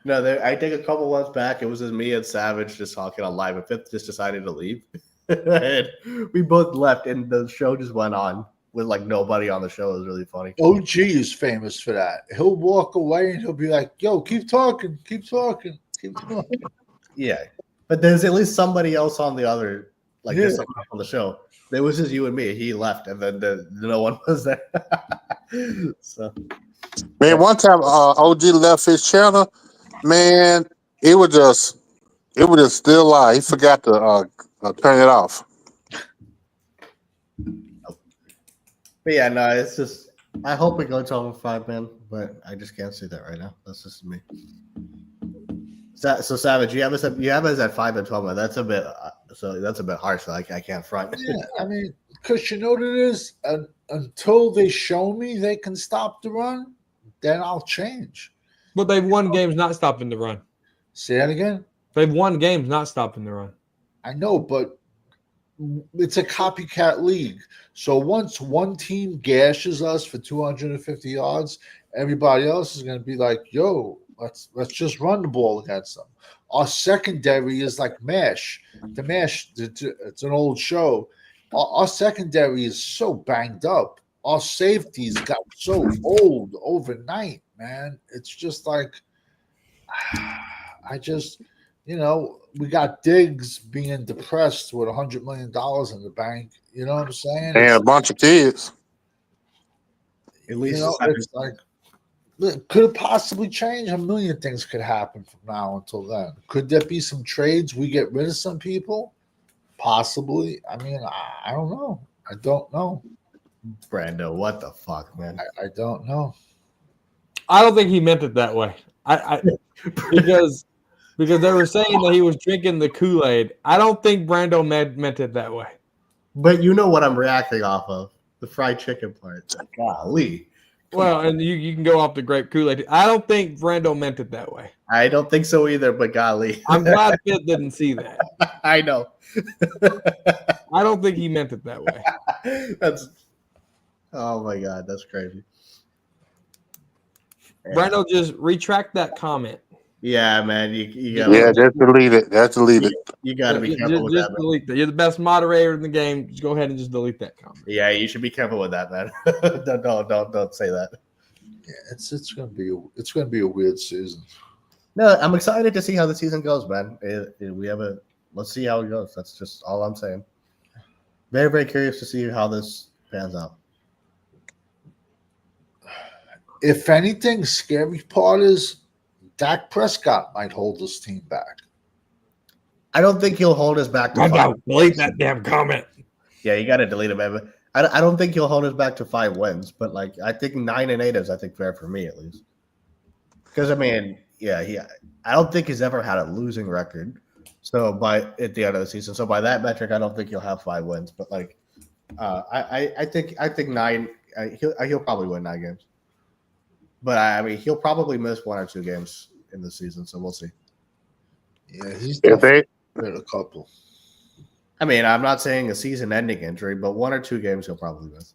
No, I think a couple months back, it was just me and Savage just talking on live, and Fifth just decided to leave. And we both left, and the show just went on with like nobody on the show. It was really funny. OG is famous for that. He'll walk away and he'll be like, "Yo, keep talking, keep talking, keep talking." Yeah, but there's at least somebody else on the other, like just like on the show. It was just you and me. He left, and then no one was there. So, Man, one time OG left his channel. Man, it was just still live. He forgot to turn it off. but yeah, no, it's just. I hope it goes over 5 men, but I just can't see that right now. That's just me. So Savage, you have us at 5 and 12 men. That's a bit. So that's a bit harsh. Like I can't front. Yeah, I mean, because you know what it is. Until they show me they can stop the run, then I'll change. But they've won games not stopping the run. Say that again. They've won games not stopping the run. I know, but it's a copycat league. So once one team gashes us for 250 yards, everybody else is going to be like, "Yo, let's just run the ball against them." Our secondary is like MASH. The MASH, it's an old show. Our secondary is so banged up. Our safeties got so old overnight, man. It's just like, we got Diggs being depressed with $100 million in the bank. You know what I'm saying? And a bunch of kids. At least it's like, could it possibly change? A million things could happen from now until then. Could there be some trades? We get rid of some people? Possibly. I mean, I don't know. I don't know. Brando, what the fuck, man? I don't know. I don't think he meant it that way. Because they were saying that he was drinking the Kool-Aid. I don't think Brando meant it that way. But you know what I'm reacting off of? The fried chicken part. Golly. Well, and you can go off the grape Kool-Aid. I don't think Brando meant it that way. I don't think so either, but golly. I'm glad Pitt didn't see that. I know. I don't think he meant it that way. Oh my God, that's crazy. Brando, just retract that comment. Yeah, man. You gotta, Yeah, just delete it. That's deleted. You got to be careful with just that. delete that. You're the best moderator in the game. Just go ahead and just delete that comment. Yeah, you should be careful with that, man. don't say that. Yeah, it's gonna be a weird season. No, I'm excited to see how the season goes, man. Let's see how it goes. That's just all I'm saying. Very, very curious to see how this pans out. If anything, scary part is Dak Prescott might hold this team back. I don't think he'll hold us back to 5. Delete that damn comment. Yeah, you got to delete it, man. I don't think he'll hold us back to 5 wins, but like I think 9 and 8 is fair for me at least. Because I mean, I don't think he's ever had a losing record. So at the end of the season, so by that metric, I don't think he'll have 5 wins. But like, I think 9. He'll probably win 9 games. But I mean, he'll probably miss 1 or 2 games in the season, so we'll see. Yeah, he's definitely a couple. I mean, I'm not saying a season-ending injury, but 1 or 2 games he'll probably miss.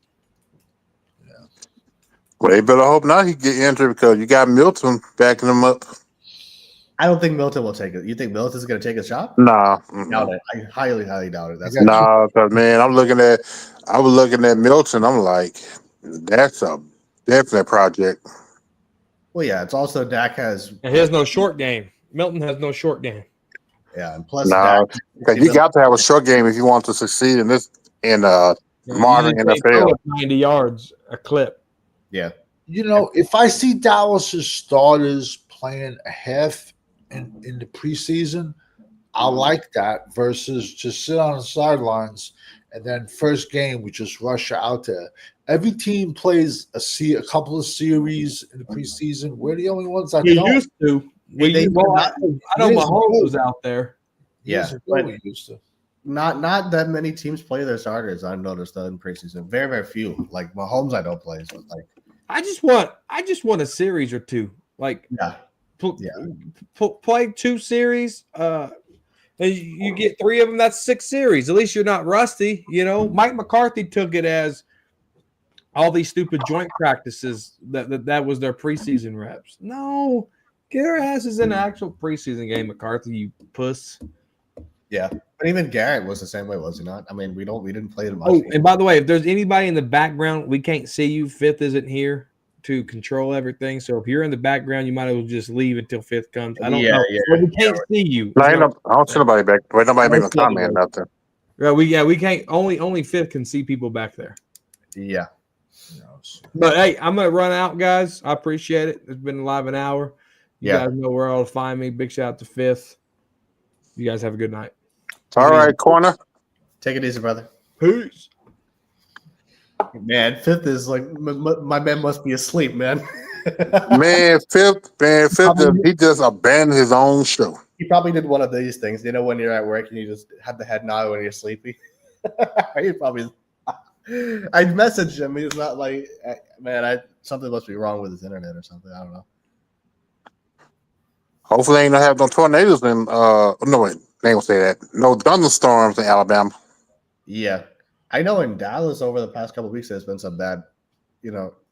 Yeah. Well, you better hope not he get injured because you got Milton backing him up. I don't think Milton will take it. You think Milton's going to take a shot? Nah. Doubt it. I highly, highly doubt it. Nah, because man, I was looking at Milton. I'm like, that's a definite project. Well, yeah, it's also Dak has. And he has no short game. Milton has no short game. Yeah, and plus, because you got to have a short game if you want to succeed in this modern NFL. 90 yards a clip. Yeah. You know, if I see Dallas's starters playing a half in the preseason, I like that versus just sit on the sidelines and then first game we just rush out there. Every team plays a couple of series in the preseason. We're the only ones that don't. Used to. I know Mahomes was out there. Yeah, we used to. not that many teams play their starters. I've noticed that in preseason. Very, very few. Like Mahomes, I don't play. So like, I just want a series or two. Like, yeah, play 2 series. You get 3 of them. That's 6 series. At least you're not rusty. You know, Mike McCarthy took it as all these stupid joint practices that was their preseason reps. No, get our asses in an actual preseason game, McCarthy, you puss. Yeah, but even Garrett was the same way, was he not? I mean, we didn't play much. Oh, and by the way, if there's anybody in the background, we can't see you. Fifth isn't here to control everything. So if you're in the background, you might as well just leave until Fifth comes. I don't know. Yeah, well, we can't see you. No, I don't see nobody back. Wait, nobody making a comment out there. We can't. Only Fifth can see people back there. Yeah. But hey, I'm gonna run out, guys. I appreciate it. It's been live an hour. You guys know where all to find me. Big shout out to Fifth. You guys have a good night. All right, corner. Take it easy, brother. Peace. Man, Fifth is like my man must be asleep, man. Fifth, he just abandoned his own show. He probably did one of these things, you know, when you're at work and you just have the head nod when you're sleepy. He probably. I messaged him. He's not like, man. Something must be wrong with his internet or something. I don't know. Hopefully, they ain't gonna have no tornadoes in. No, wait, they ain't gonna say that. No thunderstorms in Alabama. Yeah, I know in Dallas over the past couple of weeks there's been some bad,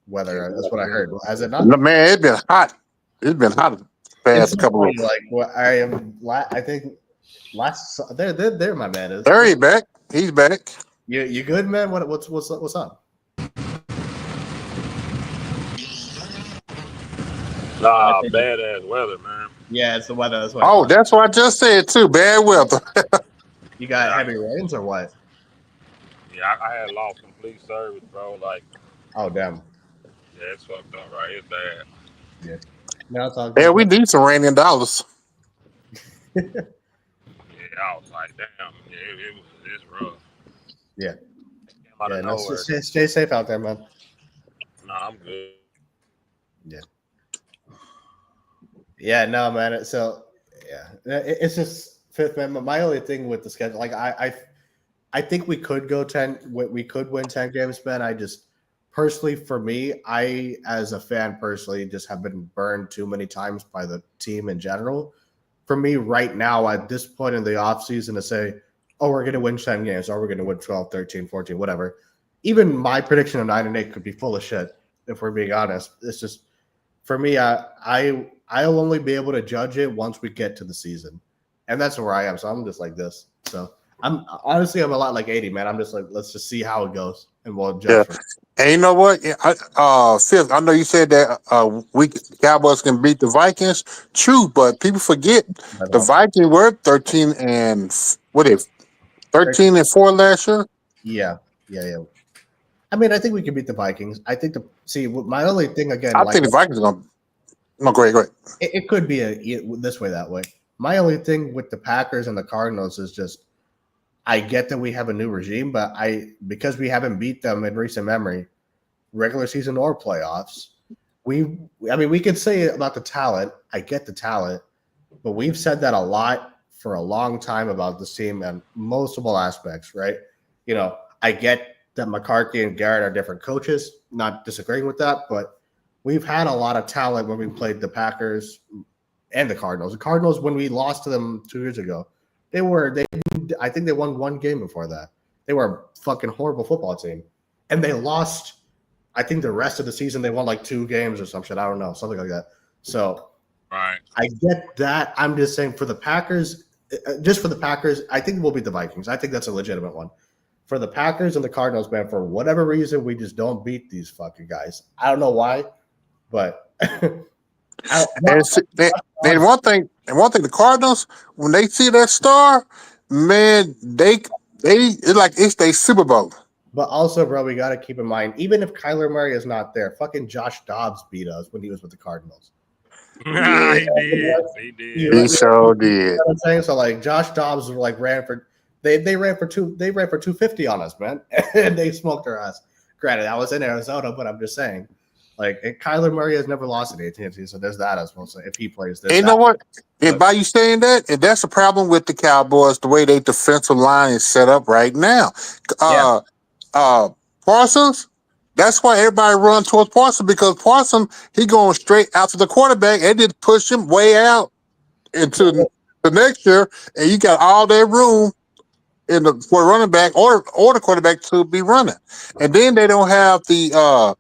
weather. That's what I heard. Has it not? No, man, it's been hot. It's been hot the past couple of. Like what I think last. There, my man is. There, he's back. He's back. You good, man? What's up? Nah, bad ass weather, man. Yeah, it's the weather. That's that's what I just said too. Bad weather. You got heavy rains or what? Yeah, I had lost complete service, bro. Like, oh damn. Yeah, it's fucked up, right? It's bad. Yeah. No, it's all good. Yeah, we need some rain in Dallas. Yeah, I was like, damn. Yeah, it's rough. Yeah. Stay safe out there, man. Nah, I'm good. Yeah. Yeah, no, man. So, yeah, it's just Fifth, man. My only thing with the schedule, like I think we could go 10. We could win 10 games, man. I just personally, for me, I as a fan personally just have been burned too many times by the team in general. For me, right now, at this point in the offseason, to say, oh, we're going to win 10 games, or we're going to win 12, 13, 14, whatever. Even my prediction of 9-8 could be full of shit, if we're being honest. It's just, for me, I'll only be able to judge it once we get to the season. And that's where I am. So I'm just like this. So I'm a lot like 80, man. I'm just like, let's just see how it goes. And we'll judge. Yeah. And you know what? Fifth, I know you said that we Cowboys can beat the Vikings. True, but people forget the Vikings were 13 and 4 last year. Yeah. I mean, I think we can beat the Vikings. I think my only thing again. I think the Vikings are going to. No, great. It could be this way, that way. My only thing with the Packers and the Cardinals is just, I get that we have a new regime, but because we haven't beat them in recent memory, regular season or playoffs, we could say about the talent. I get the talent, but we've said that a lot for a long time about this team and multiple aspects, right? I get that McCarthy and Garrett are different coaches, not disagreeing with that, but we've had a lot of talent when we played the Packers and the Cardinals. The Cardinals, when we lost to them 2 years ago, I think they won 1 game before that. They were a fucking horrible football team. And they lost, I think the rest of the season, they won like 2 games or some shit. I don't know, something like that. So right. I get that. I'm just saying for the Packers, I think we'll beat the Vikings. I think that's a legitimate one. For the Packers and the Cardinals, man, for whatever reason, we just don't beat these fucking guys. I don't know why, but and one thing, the Cardinals, when they see that star, man, it's their Super Bowl. But also, bro, we got to keep in mind, even if Kyler Murray is not there, fucking Josh Dobbs beat us when he was with the Cardinals. He did. He sure did. You know what I'm saying? So like Josh Dobbs ran for 250 on us, man. And they smoked our ass. Granted, I was in Arizona, but I'm just saying. Like Kyler Murray has never lost at AT&T, so there's that as well. So if he plays, you know what? And by you saying that, and that's the problem with the Cowboys, the way their defensive line is set up right now. Parsons, that's why everybody runs towards Parsons, because Parsons, he going straight out to the quarterback and just push him way out into the next year, and you got all that room for running back or the quarterback to be running. And then they don't have the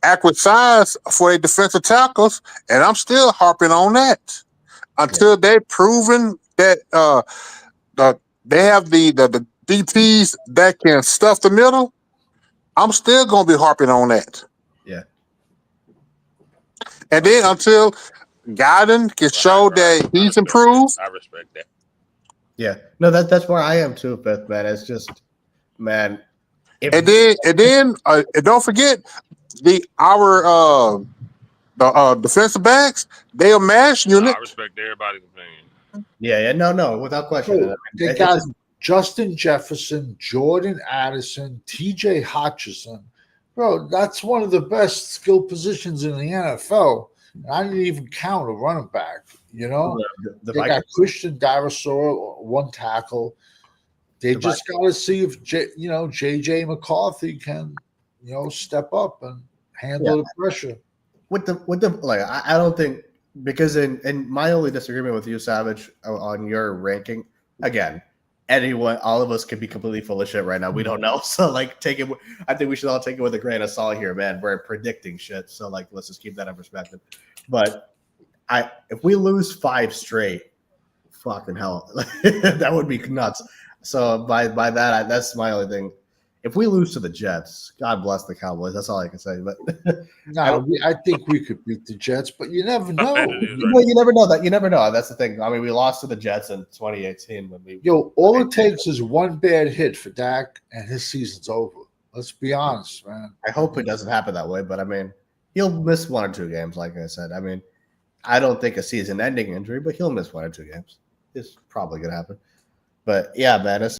accurate size for their defensive tackles, and I'm still harping on that until they're proven that they have the DTs that can stuff the middle. I'm still gonna be harping on that. Yeah. And then until Godin can show that he's improved. I respect that. Yeah. No, that's where I am too, Fifth, man. It's just, man. And then don't forget our defensive backs. They are mash unit. I respect everybody's opinion. Yeah. No, without question. They got Justin Jefferson, Jordan Addison, TJ Hutchinson. Bro, that's one of the best skill positions in the NFL. And I didn't even count a running back, you know? They got Christian Darrisaw, one tackle. They just got to see if, J.J. McCarthy can, step up and handle the pressure. With the I don't think, because in my only disagreement with you, Savage, on your ranking, again, all of us could be completely full of shit right now. We don't know. So I think we should all take it with a grain of salt here, man. We're predicting shit. So let's just keep that in perspective. But if we lose 5 straight, fucking hell, that would be nuts. So by that, that's my only thing. If we lose to the Jets, God bless the Cowboys. That's all I can say. But I think we could beat the Jets, but you never know. Well, you never know that. You never know. That's the thing. I mean, we lost to the Jets in 2018 when we. All it takes is one bad hit for Dak, and his season's over. Let's be honest, man. I hope it doesn't happen that way, but I mean, he'll miss 1 or 2 games, like I said. I mean, I don't think a season-ending injury, but he'll miss 1 or 2 games. It's probably gonna happen. But yeah, man, it's